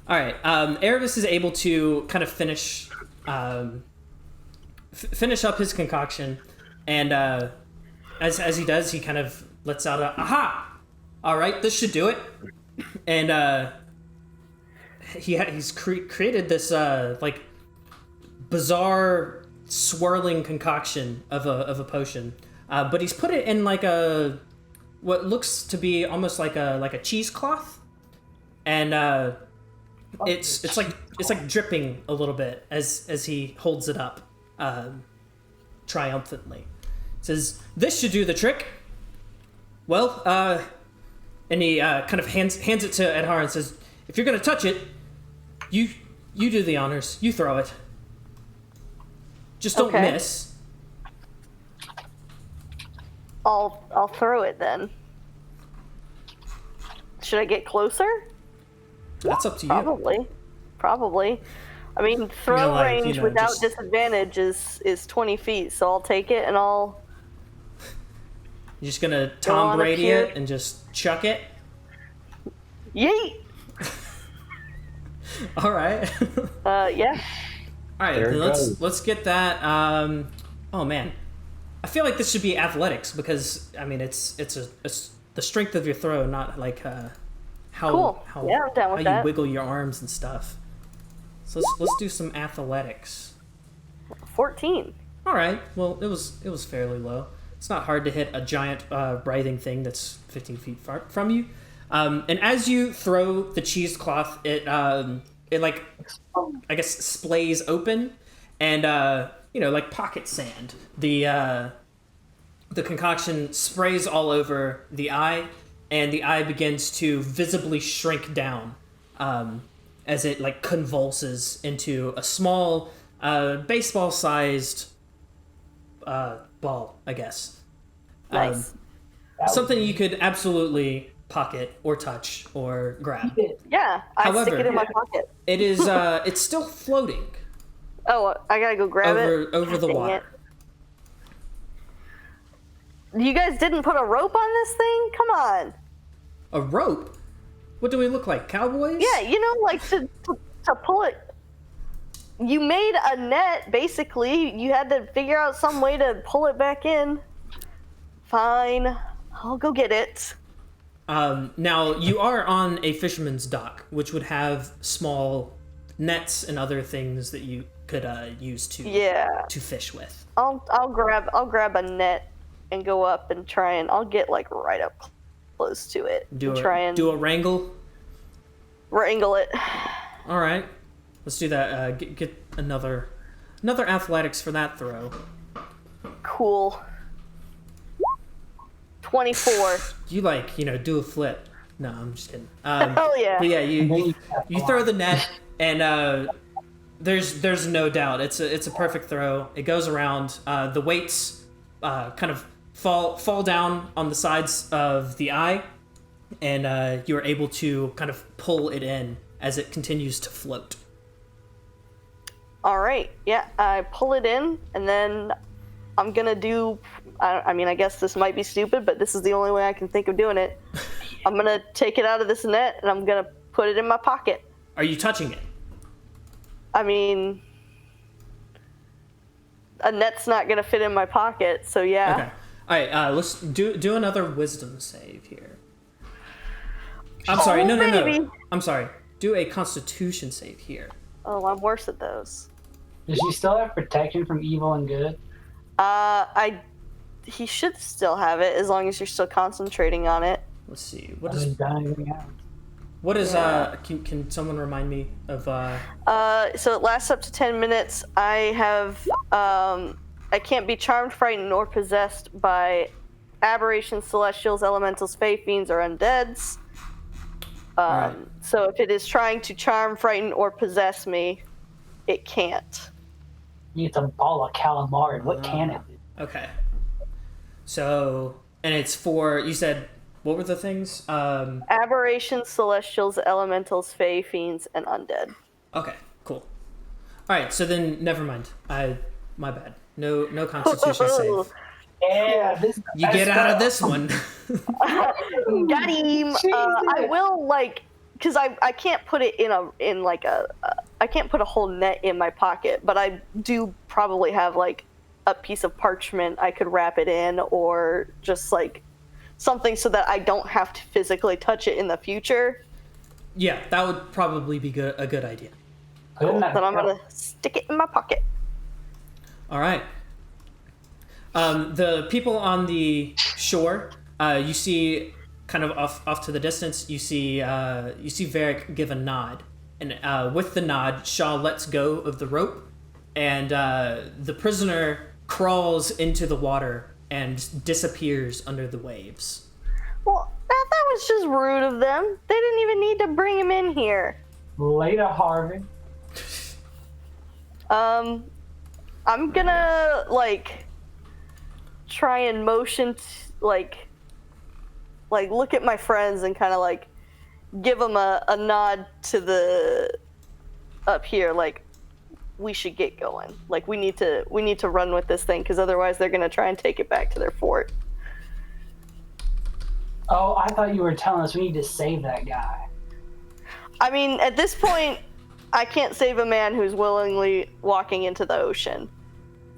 All right, Erebus is able to kind of finish up his concoction, and as he does, he kind of lets out a "aha!" All right, this should do it. And he's created this like bizarre swirling concoction of a potion, but he's put it in like what looks to be almost like a cheesecloth, and it's like dripping a little bit as he holds it up triumphantly. Says, "This should do the trick." Well, and he kind of hands it to Edhar and says, "If you're gonna touch it, you do the honors. You throw it. Just don't Okay. miss." I'll throw it then. Should I get closer? That's up to you. Probably. I mean, throw like, range you know, without just- disadvantage is 20 feet, so I'll take it and I'll... You're just gonna Go Tom on a Brady cue. it and just chuck it. Yeet! All right. Yeah. All right. There Then it goes. let's get that. Oh man, I feel like this should be athletics because I mean it's the strength of your throw, not like how Cool. how, Yeah, I'm down with how you that. wiggle your arms and stuff. So let's do some athletics. 14. All right. Well, it was fairly low. It's not hard to hit a giant writhing thing that's 15 feet far from you. And as you throw the cheesecloth, it like I guess splays open, and like pocket sand. The concoction sprays all over the eye, and the eye begins to visibly shrink down as it like convulses into a small baseball-sized ball, I guess. Nice. something you could absolutely pocket or touch or grab. Yeah, I stick However, it in my pocket. It is it's still floating Oh, I gotta go grab it. over the Dang water. it. You guys didn't put a rope on this thing? Come on. A rope? What do we look like, cowboys? Yeah, you know, like to pull it. You made a net, basically. You had to figure out some way to pull it back in. Fine. I'll go get it. Now, you are on a fisherman's dock, which would have small nets and other things that you could use to fish with. I'll grab a net and go up and try and I'll get like right up close to it. Do a wrangle? Wrangle it. All right. Let's do that. Get another athletics for that throw. Cool. 24. You do a flip. No, I'm just kidding. Hell yeah. But yeah, you throw the net, and there's no doubt it's a perfect throw. It goes around. The weights kind of fall down on the sides of the eye, and you're able to kind of pull it in as it continues to float. All right. Yeah, I pull it in, and then I'm gonna do. I mean, I guess this might be stupid, but this is the only way I can think of doing it. I'm gonna take it out of this net, and I'm gonna put it in my pocket. Are you touching it? I mean, a net's not gonna fit in my pocket, so yeah. Okay. All right. Let's do another wisdom save here. I'm sorry. No. I'm sorry. Do a Constitution save here. Oh, I'm worse at those. Does she still have protection from evil and good? He should still have it as long as you're still concentrating on it. Let's see. What is anything else? What is Can someone remind me of? So it lasts up to 10 minutes. I have I can't be charmed, frightened, or possessed by aberrations, celestials, elementals, fae, fiends, or undeads. Right. So if it is trying to charm, frighten, or possess me, it can't. It's a ball of calamari. What can it do? Okay. So, and it's for, you said, what were the things? Aberrations, celestials, elementals, fae, fiends, and undead. Okay, cool. All right, so then never mind. My bad. No Constitution save. Yeah, You get out of this one. Got him. I will because I can't put it I can't put a whole net in my pocket, but I do probably have a piece of parchment I could wrap it in, or just something so that I don't have to physically touch it in the future. Yeah, that would probably be a good idea. Cool. Then I'm gonna stick it in my pocket. All right. The people on the shore, you see, kind of off to the distance, you see Varric give a nod, and with the nod, Shaw lets go of the rope, and the prisoner crawls into the water and disappears under the waves. Well, that was just rude of them. They didn't even need to bring him in here. Later, Harvey. I'm gonna try and motion look at my friends and kind of give them a nod to the up here, we should get going. We need to run with this thing, because otherwise they're gonna try and take it back to their fort. Oh, I thought you were telling us we need to save that guy. I mean, at this point, I can't save a man who's willingly walking into the ocean.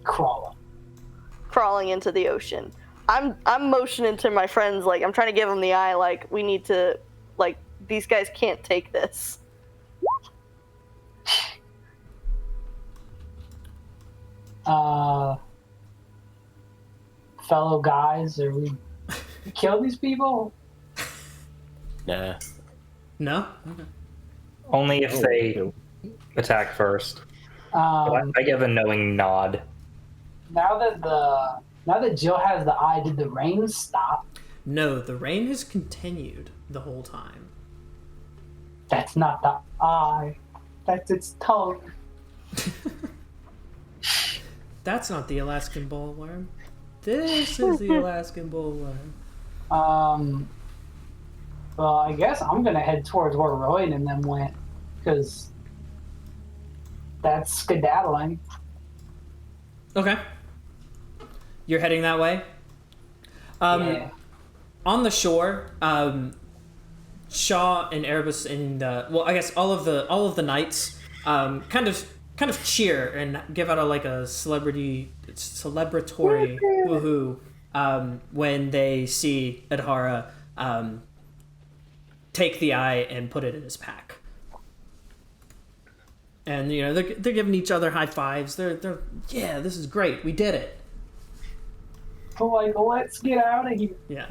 Crawling into the ocean. I'm motioning to my friends, I'm trying to give them the eye, we need to, these guys can't take this. Fellow guys, are we kill these people? Nah. No? Okay. Only if they attack first. I give a knowing nod. Now that Jill has the eye, did the rain stop? No, the rain has continued the whole time. That's not the eye. That's its tongue. That's not the Alaskan bullworm. This is the Alaskan bullworm. Well, I guess I'm gonna head towards where Royan and them went, because that's skedaddling. Okay. You're heading that way? Yeah. On the shore, Shaw and Erebus and I guess all of the knights kind of cheer and give out a celebratory woohoo when they see Adhara take the eye and put it in his pack. And they're giving each other high fives. They're yeah, this is great. We did it. So let's get out of here. Yeah.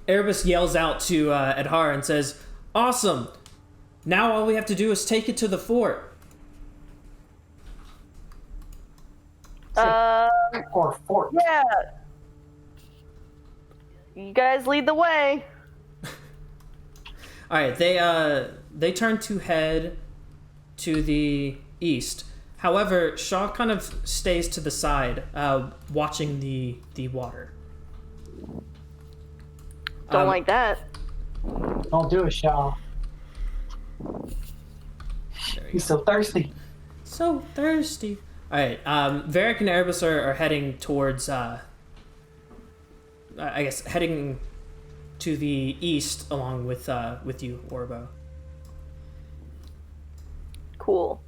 Erebus yells out to Adhara and says, "Awesome! Now all we have to do is take it to the fort." Or fort. Yeah. You guys lead the way. All right, they turn to head to the east. However, Shaw kind of stays to the side, watching the water. Don't like that. Don't do it, Shaw. He's so thirsty. So thirsty. All right, Varric and Erebus are heading towards, I guess, heading to the east along with you, Orbo. Cool.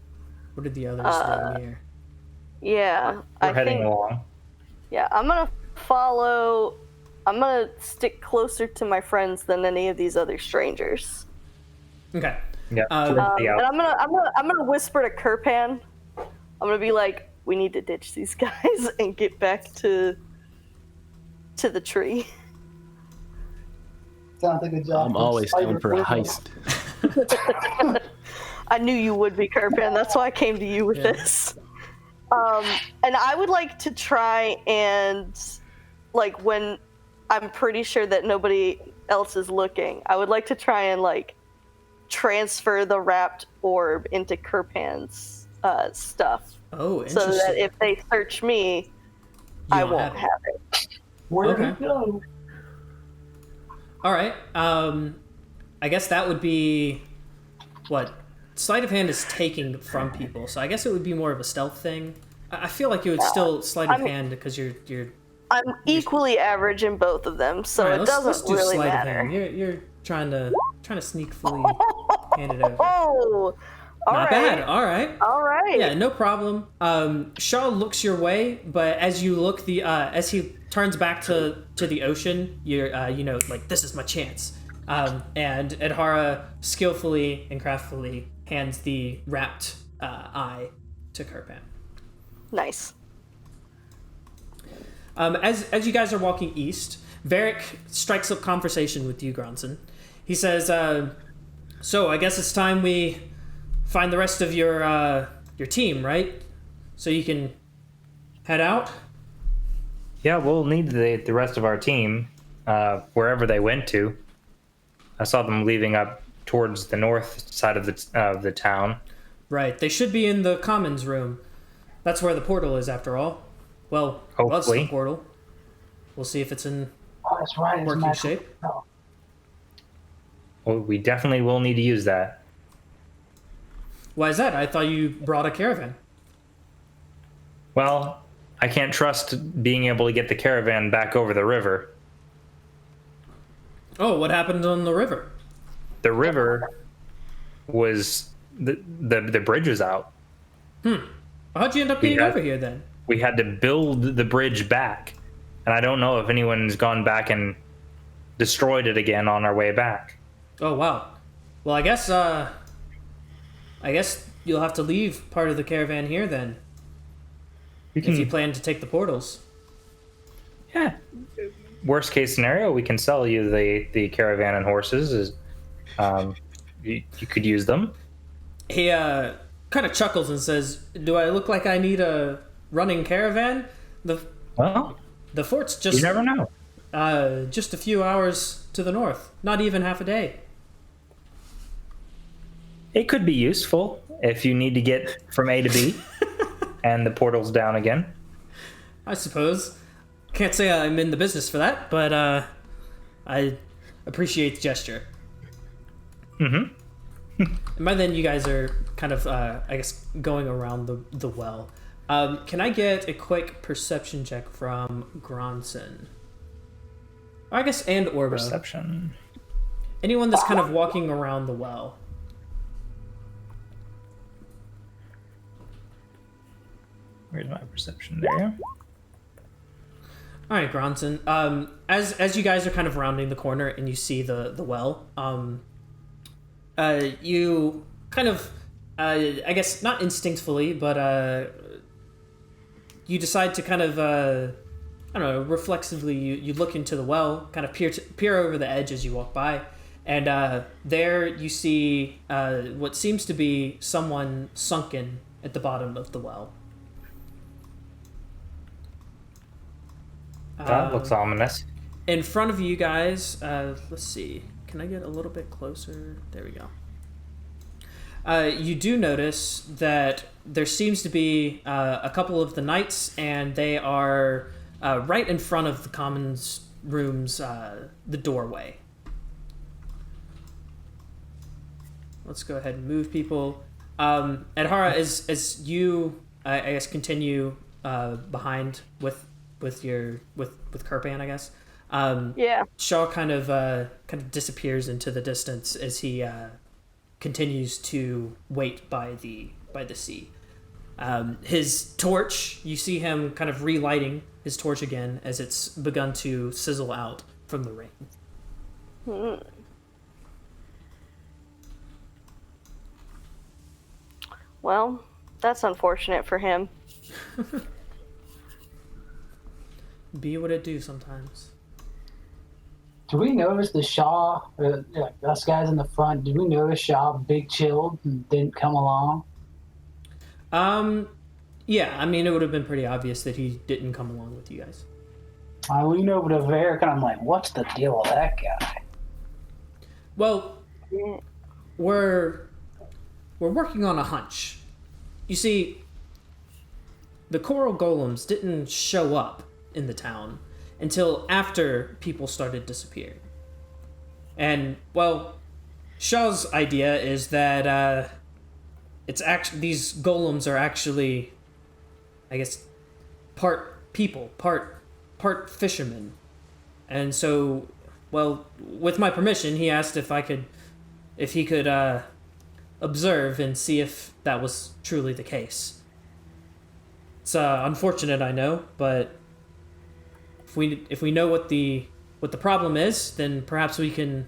What did the others do here? Yeah. We're heading along. Yeah, I'm gonna stick closer to my friends than any of these other strangers. Okay. Yeah. And I'm gonna whisper to Kirpan. I'm gonna be like, we need to ditch these guys and get back to the tree. Sounds like a job. I'm always down for a heist. I knew you would be, Kirpan. That's why I came to you with this. And I would like to try and, when I'm pretty sure that nobody else is looking, I would like to try and, transfer the wrapped orb into Kirpan's stuff. Oh, interesting. So that if they search me, I won't have it. Where'd it go? All right. I guess that would be what sleight of hand is taking from people. So I guess it would be more of a stealth thing. I feel like you would still sleight of hand because you're. I'm equally average in both of them, so right, it doesn't let's do really sleight matter. of hand. You're trying to sneakily hand it over. Oh, Not bad. All right. All right. Yeah, no problem. Shaw looks your way, but as you look as he turns back to the ocean, you're this is my chance. And Adhara skillfully and craftfully hands the wrapped eye to Kirpan. Nice. As you guys are walking east, Varric strikes up conversation with you, Gronson. He says, "So I guess it's time we find the rest of your team, right? So you can head out." Yeah, we'll need the rest of our team wherever they went to. I saw them leaving up towards the north side of the town. Right. They should be in the commons room. That's where the portal is, after all. Well, was Hopefully. the portal. We'll see if it's in That's right. it's working magical. shape. No. Well, we definitely will need to use that. Why is that? I thought you brought a caravan. Well, I can't trust being able to get the caravan back over the river. Oh, what happened on the river? The river was the bridge was out. How'd you end up getting over here then? We had to build the bridge back, and I don't know if anyone's gone back and destroyed it again on our way back. Oh wow. Well, I guess you'll have to leave part of the caravan here then. If you plan to take the portals. Yeah. Worst case scenario, we can sell you the caravan and horses. You could use them. He kind of chuckles and says, "Do I look like I need a running caravan? Well, The fort's just you never know. just a few hours to the north. Not even half a day." It could be useful if you need to get from A to B and the portal's down again. I suppose. can't say I'm in the business for that, but I appreciate the gesture. Mm-hmm. And by then, you guys are kind of, I guess, going around the well. Can I get a quick perception check from Gronson? I guess, and Orbo. Perception. Anyone that's kind of walking around the well. Where's my perception? There you go. All right, Gronson. As you guys are kind of rounding the corner and you see the well, you kind of, I guess not instinctively, but you decide to kind of, I don't know, reflexively, you look into the well, kind of peer over the edge as you walk by, and there you see what seems to be someone sunken at the bottom of the well. That looks ominous. In front of you guys, let's see. Can I get a little bit closer? There we go. You do notice that there seems to be a couple of the knights, and they are right in front of the commons room's the doorway. Let's go ahead and move people. Adhara, as you, I guess, continue behind with Kirpan, I guess. Yeah. Shaw kind of disappears into the distance as he continues to wait by the sea. His torch, you see him kind of relighting his torch again as it's begun to sizzle out from the rain. Well, that's unfortunate for him. Be what it do sometimes. Do we notice the Shaw, us guys in the front, did we notice Shaw big chilled and didn't come along? Yeah, I mean, it would have been pretty obvious that he didn't come along with you guys. I lean over to Varric and I'm like, what's the deal with that guy? Well, we're working on a hunch. You see, the coral golems didn't show up in the town until after people started disappearing. And, well, Shaw's idea is that it's actually, these golems are actually, I guess, part people, part fishermen. And so, well, with my permission, he asked if he could observe and see if that was truly the case. It's unfortunate, I know, but if we know what the problem is, then perhaps we can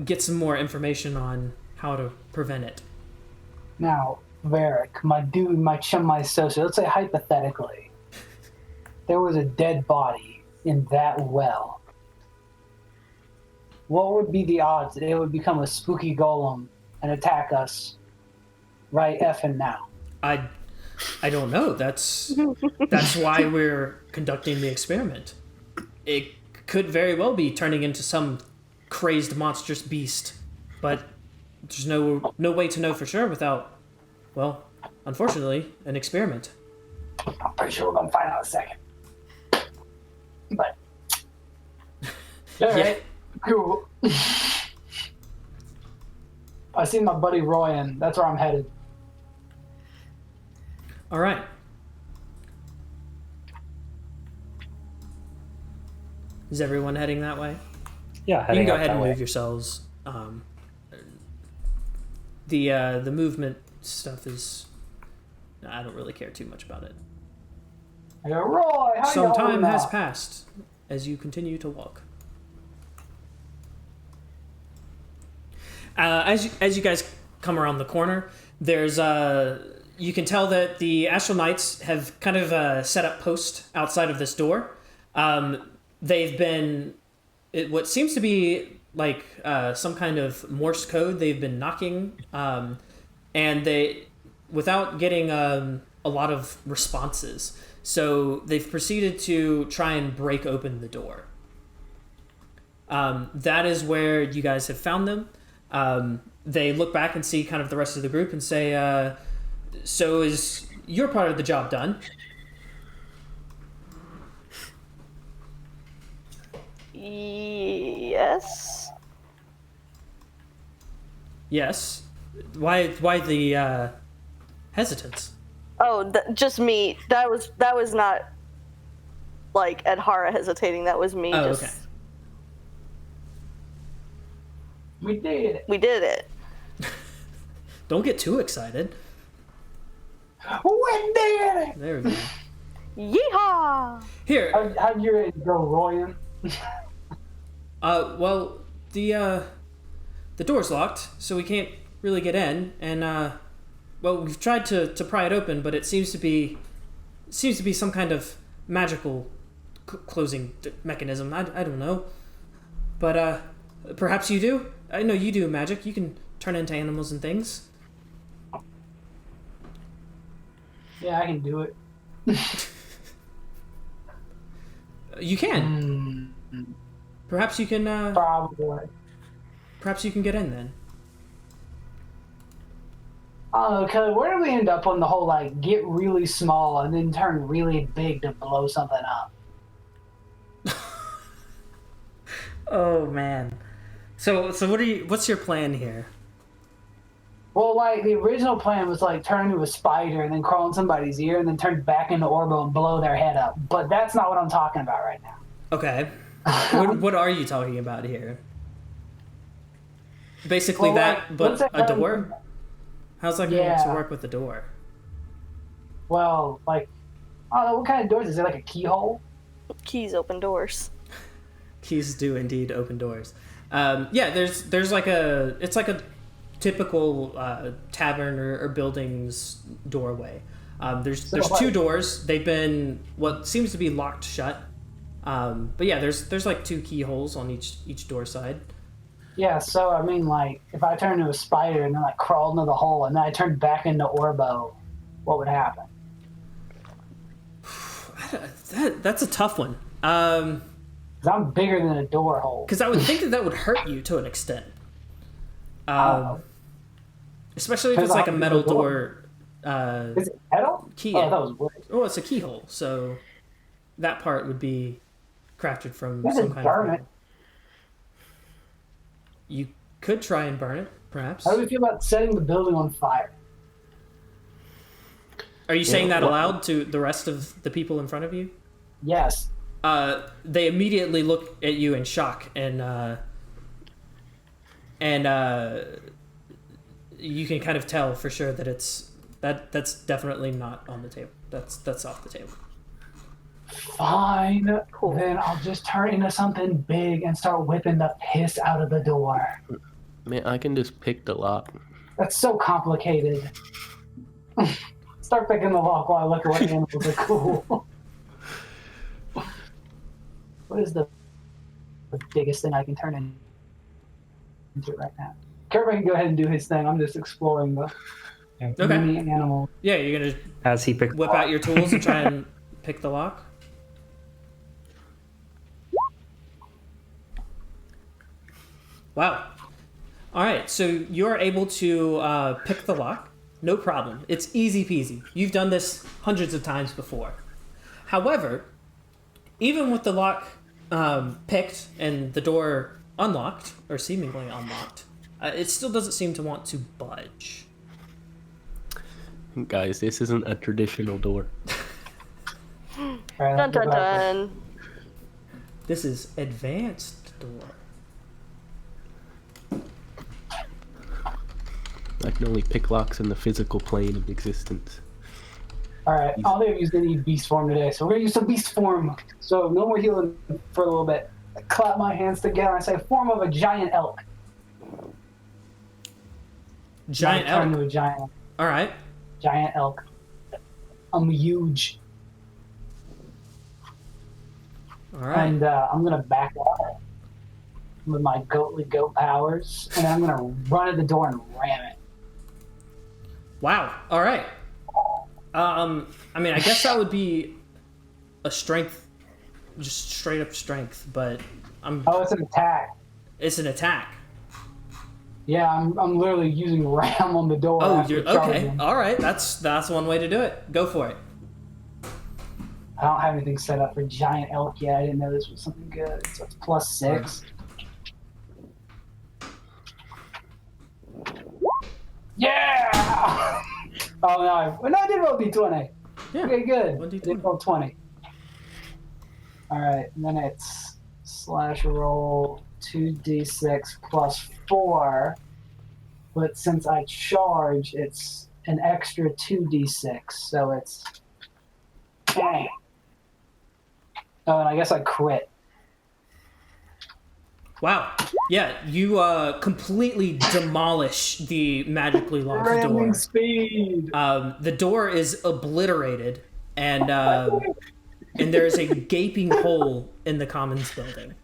get some more information on how to prevent it. Now, Varric, my dude, my chum, my associate, let's say hypothetically, there was a dead body in that well. What would be the odds that it would become a spooky golem and attack us right effing now? I don't know. That's why we're conducting the experiment. It could very well be turning into some crazed monstrous beast, but there's no way to know for sure without, well, unfortunately, an experiment. I'm pretty sure we're gonna find out in a second. But all right, cool. I see my buddy Roy, and that's where I'm headed. All right. Is everyone heading that way? Yeah, You heading can go up ahead that and way. move yourselves. The movement stuff is, I don't really care too much about it. I go, Roy, how Some you time holding has up? passed as you continue to walk. As you guys come around the corner, there's you can tell that the Astral Knights have kind of set up post outside of this door. They've been what seems to be like some kind of Morse code. They've been knocking, and they, without getting a lot of responses. So they've proceeded to try and break open the door. That is where you guys have found them. They look back and see kind of the rest of the group and say, so is your part of the job done? Yes. Yes. Why the hesitance? Oh, just me. That was not like Adhara hesitating. That was me. Oh, just okay. We did it. we did it. Don't get too excited. We did it. There we go. Yeehaw! Here. How'd you ready to go, Royan? Well, the door's locked, so we can't really get in, and well, we've tried to pry it open, but it seems to be some kind of magical closing mechanism. I don't know, but perhaps you do. I know you do magic. You can turn into animals and things. Yeah, I can do it. You can. Perhaps you can. Probably. Perhaps you can get in then. Okay, where do we end up on the whole, like, get really small and then turn really big to blow something up? Oh man. So what's your plan here? Well, like, the original plan was, like, turn into a spider and then crawl in somebody's ear and then turn back into Orbo and blow their head up. But that's not what I'm talking about right now. Okay. What are you talking about here? Basically Well, that, like, but what's that a door? How's that going to Yeah. work with the door? Like, I don't know, what kind of doors? Is it like a keyhole? Keys open doors. Keys do indeed open doors. Yeah, there's like it's like a typical tavern or building's doorway. There's two doors. They've been what seems to be locked shut. But yeah, there's like two keyholes on each door side. Yeah, so, I mean, like, if I turn into a spider and then, like, crawled into the hole and then I turned back into Orbo, what would happen? That's a tough one. 'Cause I'm bigger than a door hole. Because I would think that would hurt you to an extent. Especially if it's like a metal door. Is it metal? Key. Oh, that was wood. Oh, it's a keyhole, so that part would be crafted from You some just kind burn of. it. You could try and burn it, perhaps. How do we feel about setting the building on fire? Are you saying that what- aloud to the rest of the people in front of you? Yes. They immediately look at you in shock, and you can kind of tell for sure that that's definitely not on the table. That's off the table. Fine. Cool. Then I'll just turn into something big and start whipping the piss out of the door. Man, I can just pick the lock. That's so complicated. Start picking the lock while I look at what animals are cool. What is the biggest thing I can turn into right now? Kirby can go ahead and do his thing. I'm just exploring the Okay. mini animal. Yeah, you're gonna As he picked whip out your tools and try and pick the lock. Wow. All right, so you're able to pick the lock. No problem. It's easy peasy. You've done this hundreds of times before. However, even with the lock picked and the door unlocked, or seemingly unlocked, it still doesn't seem to want to budge. Guys, this isn't a traditional door. All right, Dun let's go dun back. dun. This is advanced door. I can only pick locks in the physical plane of existence. All right, all of you's gonna need beast form today, so we're gonna use some beast form. So no more healing for a little bit. I clap my hands together and I say, form of a giant elk. Giant Turn into elk. a giant All right. elk. I'm huge, All right. and I'm gonna back up with my goatly goat powers, and then I'm gonna run at the door and ram it. Wow. All right. I mean, I guess that would be a strength, just straight up strength, but Oh, it's an attack. it's an attack. Yeah, I'm literally using ram on the door. Oh, after you're okay. charging. All right. That's one way to do it. Go for it. I don't have anything set up for giant elk yet. I didn't know this was something good. So it's +6. Yeah! Oh no! No, I did roll d20. Yeah. Okay, good. 1d20. I did roll 20. All right, and then it's /roll 2d6 +4. But since I charge, it's an extra 2d6, so it's dang. Oh, and I guess I crit. Wow. Yeah, you completely demolish the magically locked Ramming door. speed. The door is obliterated, and there's a gaping hole in the Commons building.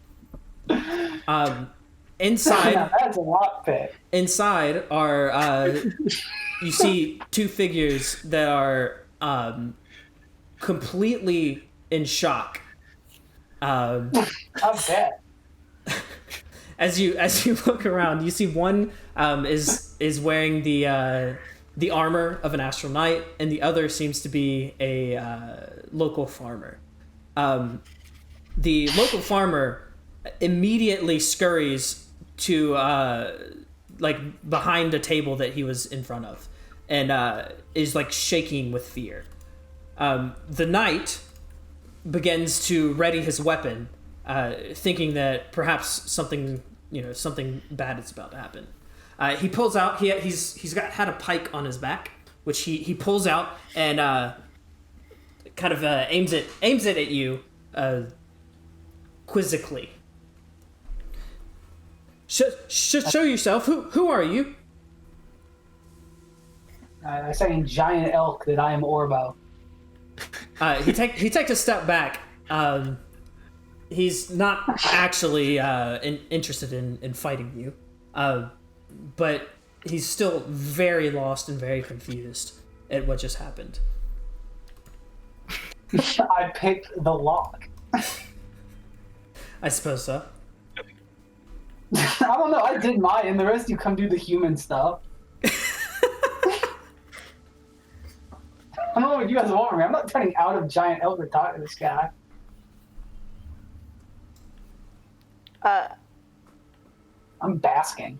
Inside, Now, that's a lockpick. inside are you see two figures that are completely in shock. I'm dead. As you look around, you see one is wearing the armor of an astral knight, and the other seems to be a local farmer. The local farmer immediately scurries to like behind a table that he was in front of, and is like shaking with fear. The knight begins to ready his weapon, thinking that perhaps something bad is about to happen. He pulls out. He's had a pike on his back, which he pulls out and kind of aims it at you quizzically. Show yourself. Who are you? I say in giant elk that I am Orbo. He takes a step back. He's not actually interested in fighting you, but he's still very lost and very confused at what just happened. I picked the lock. I suppose so. I don't know. I did mine, and the rest of you come do the human stuff. I don't know what you guys want from me. I'm not turning out of giant elk to talk to this guy. I'm basking.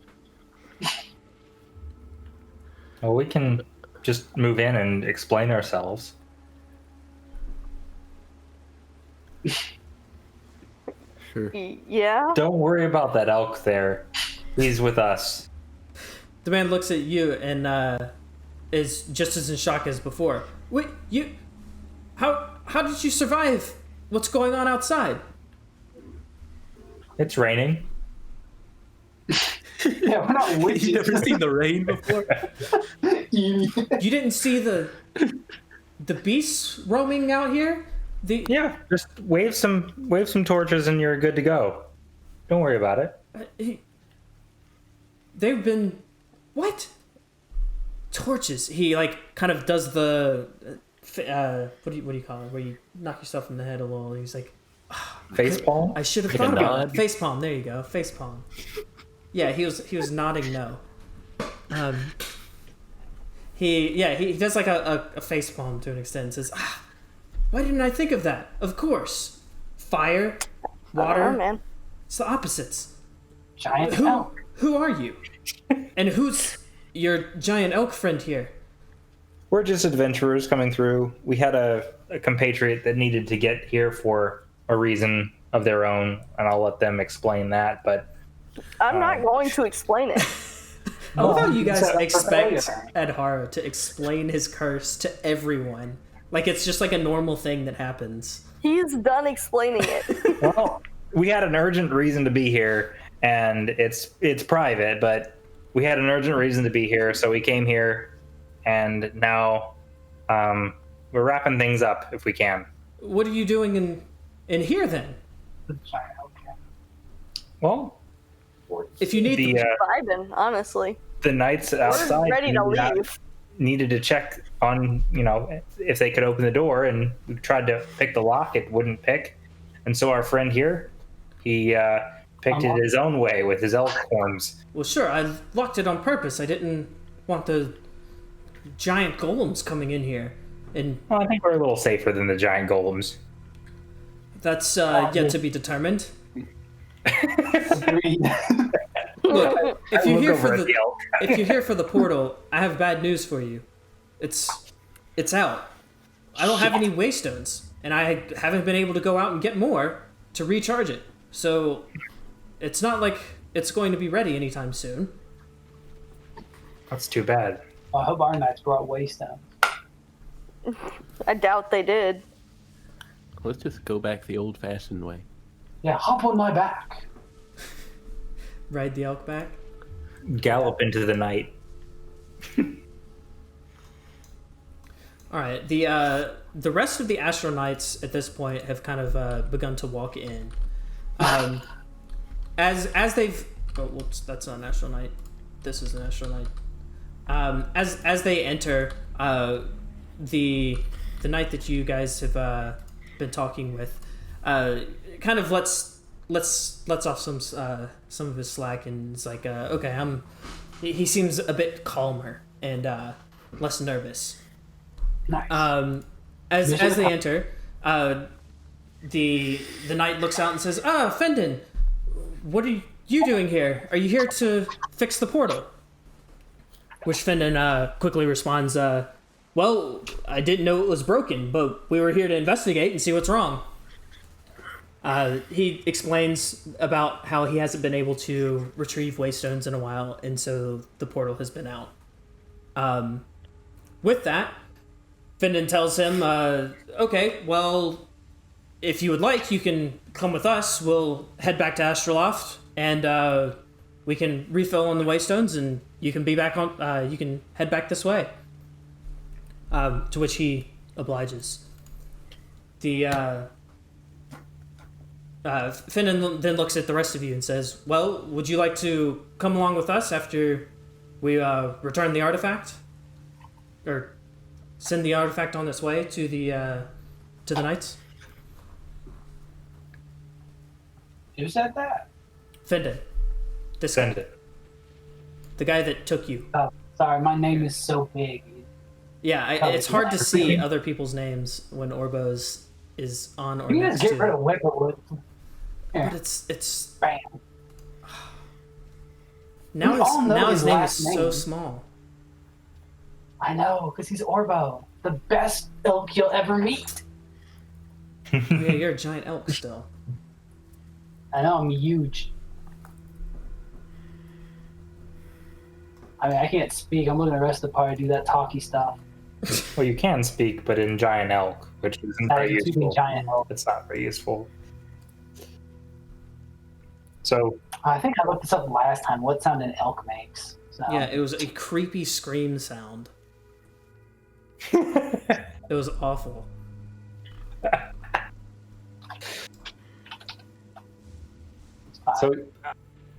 Well, we can just move in and explain ourselves. Sure. Yeah. Don't worry about that elk there. He's with us. The man looks at you and is just as in shock as before. Wait, you? How did you survive? What's going on outside? It's raining. Yeah, we're not witches. You never seen the rain before? You didn't see the beasts roaming out here? Yeah, just wave some torches and you're good to go. Don't worry about it. They've been what? Torches. He like kind of does the what do you call it? Where you knock yourself in the head a little. He's like, Facepalm? I should have Like thought a about nod? it. Facepalm. There you go. Facepalm. Yeah, he was nodding no. He does like a facepalm to an extent. And says, why didn't I think of that? Of course, fire, water. Oh, man. It's the opposites. Giant elk. Who are you? And who's your giant elk friend here? We're just adventurers coming through. We had a compatriot that needed to get here for a reason of their own, and I'll let them explain that, but I'm not going to explain it. I love how you guys set up for expect failure. Adhara to explain his curse to everyone. Like it's just like a normal thing that happens. He's done explaining it. well, we had an urgent reason to be here, and it's private, but we had an urgent reason to be here, so we came here, and now we're wrapping things up if we can. What are you doing in here then? Giant elk. Well, If you need the Vibing, honestly. the knights outside We're ready to leave. needed to check on, if they could open the door, and we tried to pick the lock, it wouldn't pick. And so our friend here, he picked it his own way with his elk horns. well, sure, I locked it on purpose. I didn't want the giant golems coming in here. And Well, I think we're a little safer than the giant golems. that's yet to be determined. Agreed. Look, if you're Look here over for at the elk. if you're here for the portal, I have bad news for you. It's out. I don't have any waystones, and I haven't been able to go out and get more to recharge it. So it's not like it's going to be ready anytime soon. That's too bad. Well, I hope our knights brought waystones. I doubt they did. Let's just go back the old-fashioned way. Yeah, hop on my back. Ride the elk back. Gallop into the night. All right. The rest of the Astro Knights at this point have kind of begun to walk in. As they've whoops, that's not an Astro Knight. This is an Astro Knight. As they enter, the knight that you guys have been talking with kind of lets off some of his slack, and is like, okay, he seems a bit calmer and less nervous. Nice. As they enter, the knight looks out and says, Fendon, what are you doing here? Are you here to fix the portal? Which Fendon quickly responds, well, I didn't know it was broken, but we were here to investigate and see what's wrong. He explains about how he hasn't been able to retrieve waystones in a while, and so the portal has been out. With that, Fendon tells him, okay, well, if you would like, you can come with us. We'll head back to Astroloft, and we can refill on the waystones, and you can be back on. You can head back this way. To which he obliges. The Fendon then looks at the rest of you and says, well, would you like to come along with us after we return the artifact? Or send the artifact on its way to the knights? Who said that? Fendon. Send it. The guy that took you. Oh, sorry, my name is so big. Yeah, it's hard to see other people's names when Orbo's is on or You next just to. get rid of Whipperwood. But it's Bam. now We all know his his name last is so name. small. I know, because he's Orbo, the best elk you'll ever meet. Yeah, you're a giant elk still. I know, I'm huge. I mean, I can't speak. I'm looking at the rest of the party do that talky stuff. Well, you can speak, but in giant elk, which isn't That very is speaking useful. giant elk. It's not very useful. So, I think I looked this up last time. What sound an elk makes? So. Yeah, it was a creepy scream sound. It was awful. so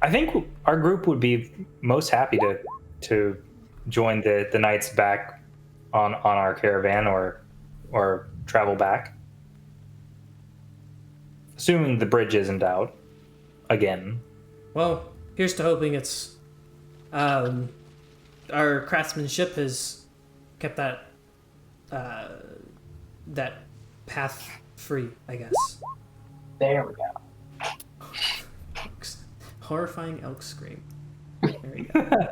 I think our group would be most happy to join the knights back on our caravan or travel back, assuming the bridge isn't out again. Well, here's to hoping it's our craftsmanship has kept that that path free, I guess. There we go. Horrifying elk scream. There we go.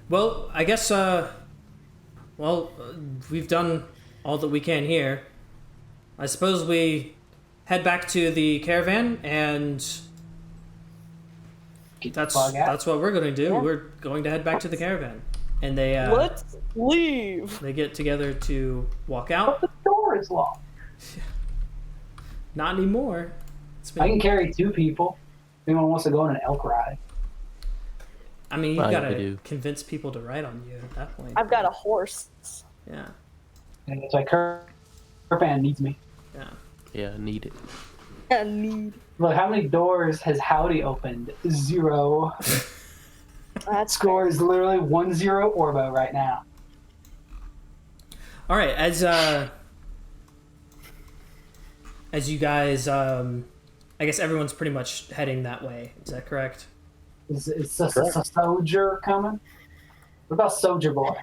Well, I guess we've done all that we can here. I suppose we head back to the caravan, and that's what we're going to do. Yeah. We're going to head back to the caravan, and they Let's leave. they get together to walk out. But the door is locked. Not anymore. It's I can been, carry 2 people. If anyone wants to go on an elk ride. I mean, you Well, gotta I do. convince people to ride on you at that point. I've got a horse. Yeah, And it's like Kerpan needs me. yeah. Yeah, I need it. I need. Look, how many doors has Howdy opened? 0. That's Score is literally 1-0 Orbo right now. All right, as you guys, I guess everyone's pretty much heading that way. Is that correct? Is a Soldier coming? What about Soldier Boy?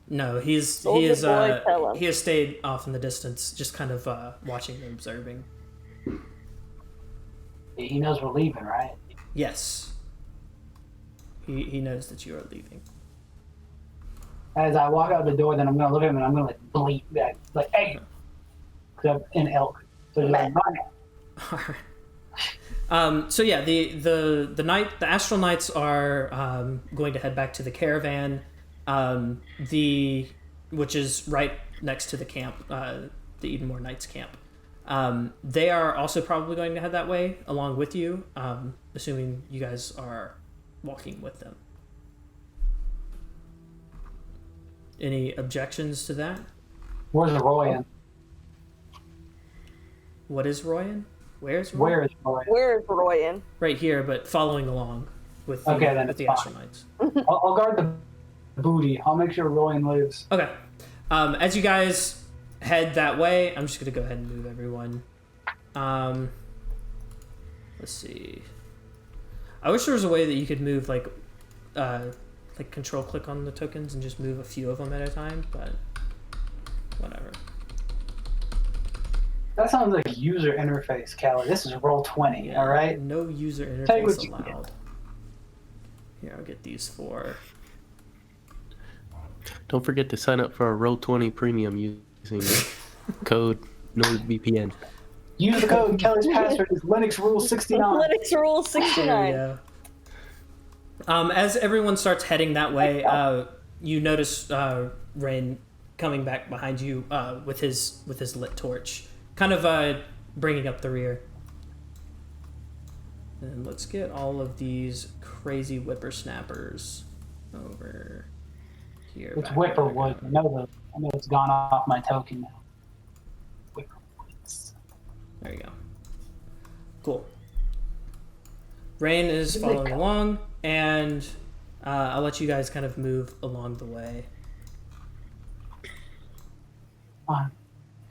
No, he Soldier is boy, tell him. he has stayed off in the distance, just kind of watching and observing. He knows we're leaving, right? Yes. He knows that you are leaving. As I walk out the door, then I'm gonna look at him and I'm gonna like bleat back, like, "Hey," because I'm an elk. So he's like, "Bye." So yeah, the Astral Knights are going to head back to the caravan, which is right next to the camp, the Edenmore Knights camp. They are also probably going to head that way along with you, assuming you guys are walking with them. Any objections to that? Where's Royan? What is Royan? Where's Royan? Where is Royan? Where is Royan? Right here, but following along with the, Okay, then with it's the fine. Astral Knights. I'll guard the booty. I'll make sure Royan lives. Okay. As you guys head that way, I'm just gonna go ahead and move everyone. Let's see. I wish there was a way that you could move like control click on the tokens and just move a few of them at a time, but whatever. That sounds like user interface, Callie. This is Roll20, all right? No user Tell you interface what you allowed. Here, I'll get these four. Don't forget to sign up for our Roll20 premium using code NordVPN. Use the code. Kelly's password is Linux Rule 69. Linux Rule 69. Yeah. As everyone starts heading that way, you notice Rain coming back behind you with his lit torch, kind of bringing up the rear. And let's get all of these crazy whippersnappers over here. It's back where they're Whipperwood. going. I know it's gone off my token now. Whipperwoods. There you go. Cool. Rain is following along, and I'll let you guys kind of move along the way. I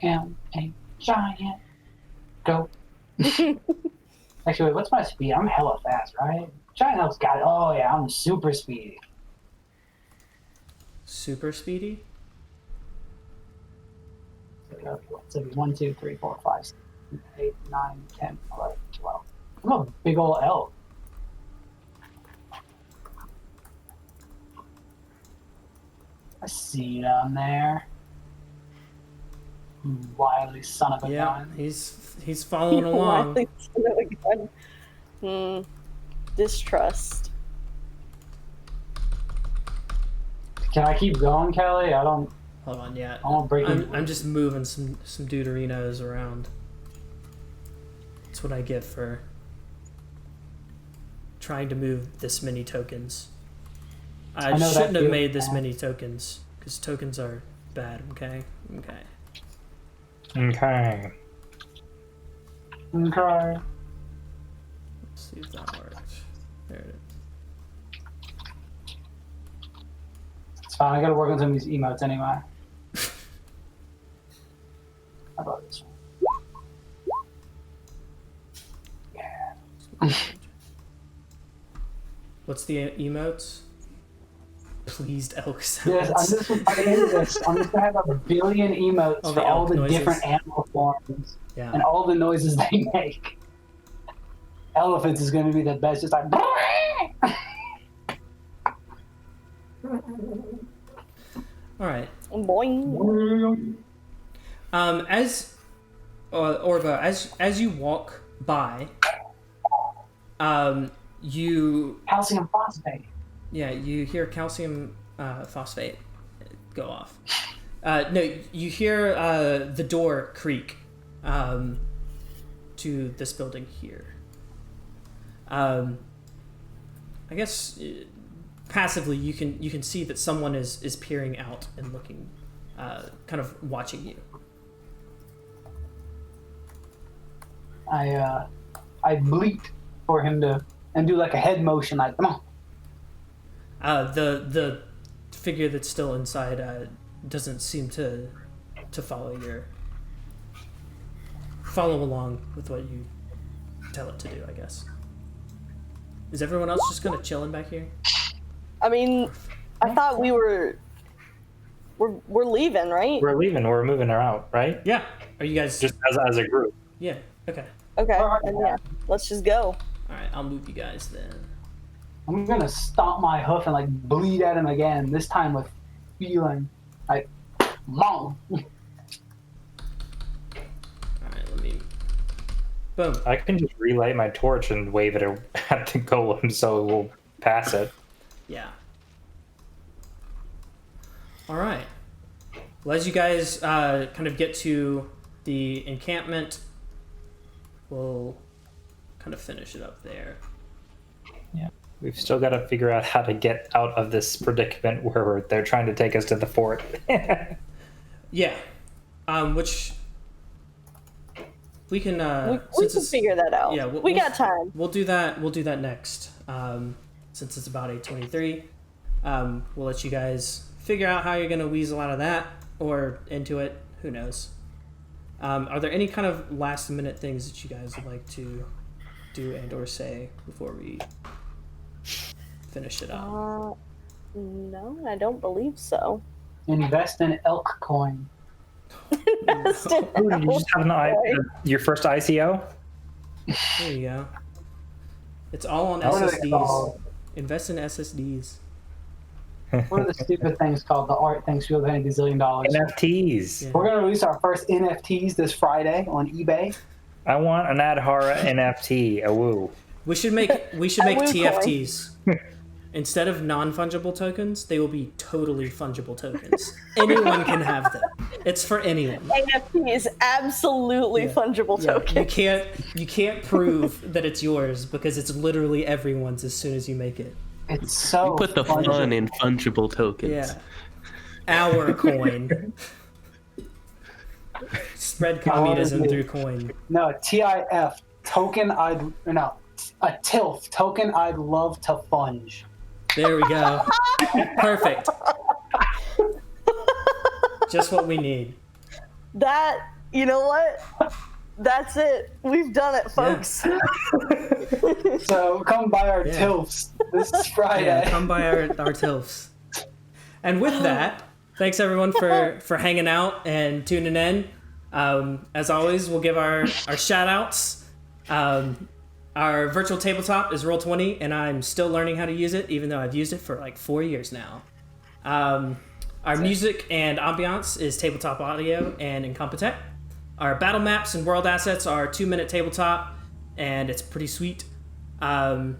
am a giant goat. Actually, what's my speed? I'm hella fast, right? Giant Elf's got it. Oh, yeah, I'm super speedy. Super speedy? So 1, 2, 3, 4, 5, 6, 8, 9, 10, 11, 12. I'm a big old elf. I see you down there. You wily son of a Yeah, gun. he's following along. Wily son of a gun. Distrust. Can I keep going, Kelly? I don't. Hold on, yeah. I won't break it. I'm just moving some deuterinos around. That's what I get for trying to move this many tokens. I know that shouldn't have feeling, made this man. many tokens, because tokens are bad, okay? Okay. Okay. Okay. Let's see if that works. There it is. It's fine. I gotta work on some of these emotes anyway. How about this one? Yeah. What's the emotes? Pleased elk Yes, sounds. by the end of this, I'm just gonna have a billion emotes All for the all elk the noises. different animal forms Yeah. and all the noises they make. Elephants is gonna be the best, just like. All right. Boing. As Orva, as you walk by, you Calcium phosphate. you hear calcium phosphate go off. No, you hear the door creak to this building here. I guess passively you can see that someone is peering out and looking, kind of watching you. I bleat for him to and do like a head motion, like come on. The figure that's still inside doesn't seem to follow along with what you tell it to do, I guess. Is everyone else just gonna chill in back here? I mean, I thought we were we're leaving, right? We're leaving. We're moving her out, right? Yeah. Are you guys? Just as a group. Yeah. Okay. Okay, Alright. then yeah, let's just go. All right. I'll move you guys then. I'm gonna stomp my hoof and like bleed at him again. This time with feeling. Like, mom. All right. Let me. Boom. I can just relight my torch and wave it at the golem so it will pass it. Yeah. All right. Well, as you guys kind of get to the encampment, we'll kind of finish it up there. Yeah. We've still got to figure out how to get out of this predicament where they're trying to take us to the fort. Yeah. Which we can. We can figure that out. Yeah, we got time. We'll do that. We'll do that next. Since it's about 8:23, we'll let you guys figure out how you're gonna weasel out of that or into it. Who knows? Are there any kind of last minute things that you guys would like to do and or say before we finish it up? No, I don't believe so. Invest in elk coin. Invest in Ooh, did you just have your first ICO? There you go. It's all on What are they SSDs. called? Invest in SSDs. What are the stupid things called? The art things people paying gazillion dollars. NFTs. Yeah. We're gonna release our first NFTs this Friday on eBay. I want an Adhara NFT. A woo. We should make woo TFTs. Instead of non-fungible tokens, they will be totally fungible tokens. Anyone can have them. It's for anyone. NFT is absolutely fungible Yeah, token. you can't prove that it's yours because it's literally everyone's as soon as you make it. It's so Put the fungible. fun in fungible tokens. Yeah. Our coin. Spread communism through coin. No, TIF token. A TILF token. I'd love to funge. There we go. Perfect. Just what we need. That, you know what? That's it. We've done it, folks. So come by our Yeah. TILFs this Friday. Yeah, come by our TILFs. And with that, thanks everyone for hanging out and tuning in. As always, we'll give our shout outs. Our virtual tabletop is Roll20, and I'm still learning how to use it, even though I've used it for like 4 years now. Our music and ambiance is Tabletop Audio and Incompetech. Our battle maps and world assets are 2-minute tabletop, and it's pretty sweet. Our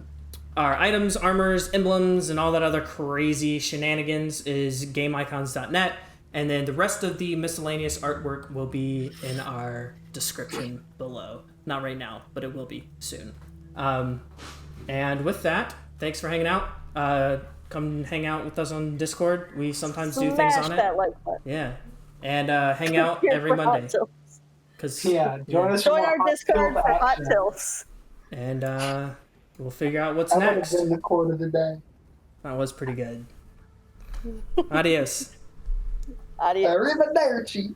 items, armors, emblems, and all that other crazy shenanigans is gameicons.net, and then the rest of the miscellaneous artwork will be in our description below. Not right now, but it will be soon. And with that, thanks for hanging out. Come hang out with us on Discord. We sometimes do things on it. That like button. Yeah. And hang out Here every for Monday. Hot Tilts. Yeah, join us. Join for our Hot Discord Tilf for Hot action. Tilts. And we'll figure out what's That would have next. been the quote of the day. That was pretty good. Adios. Adios. Arrivederci.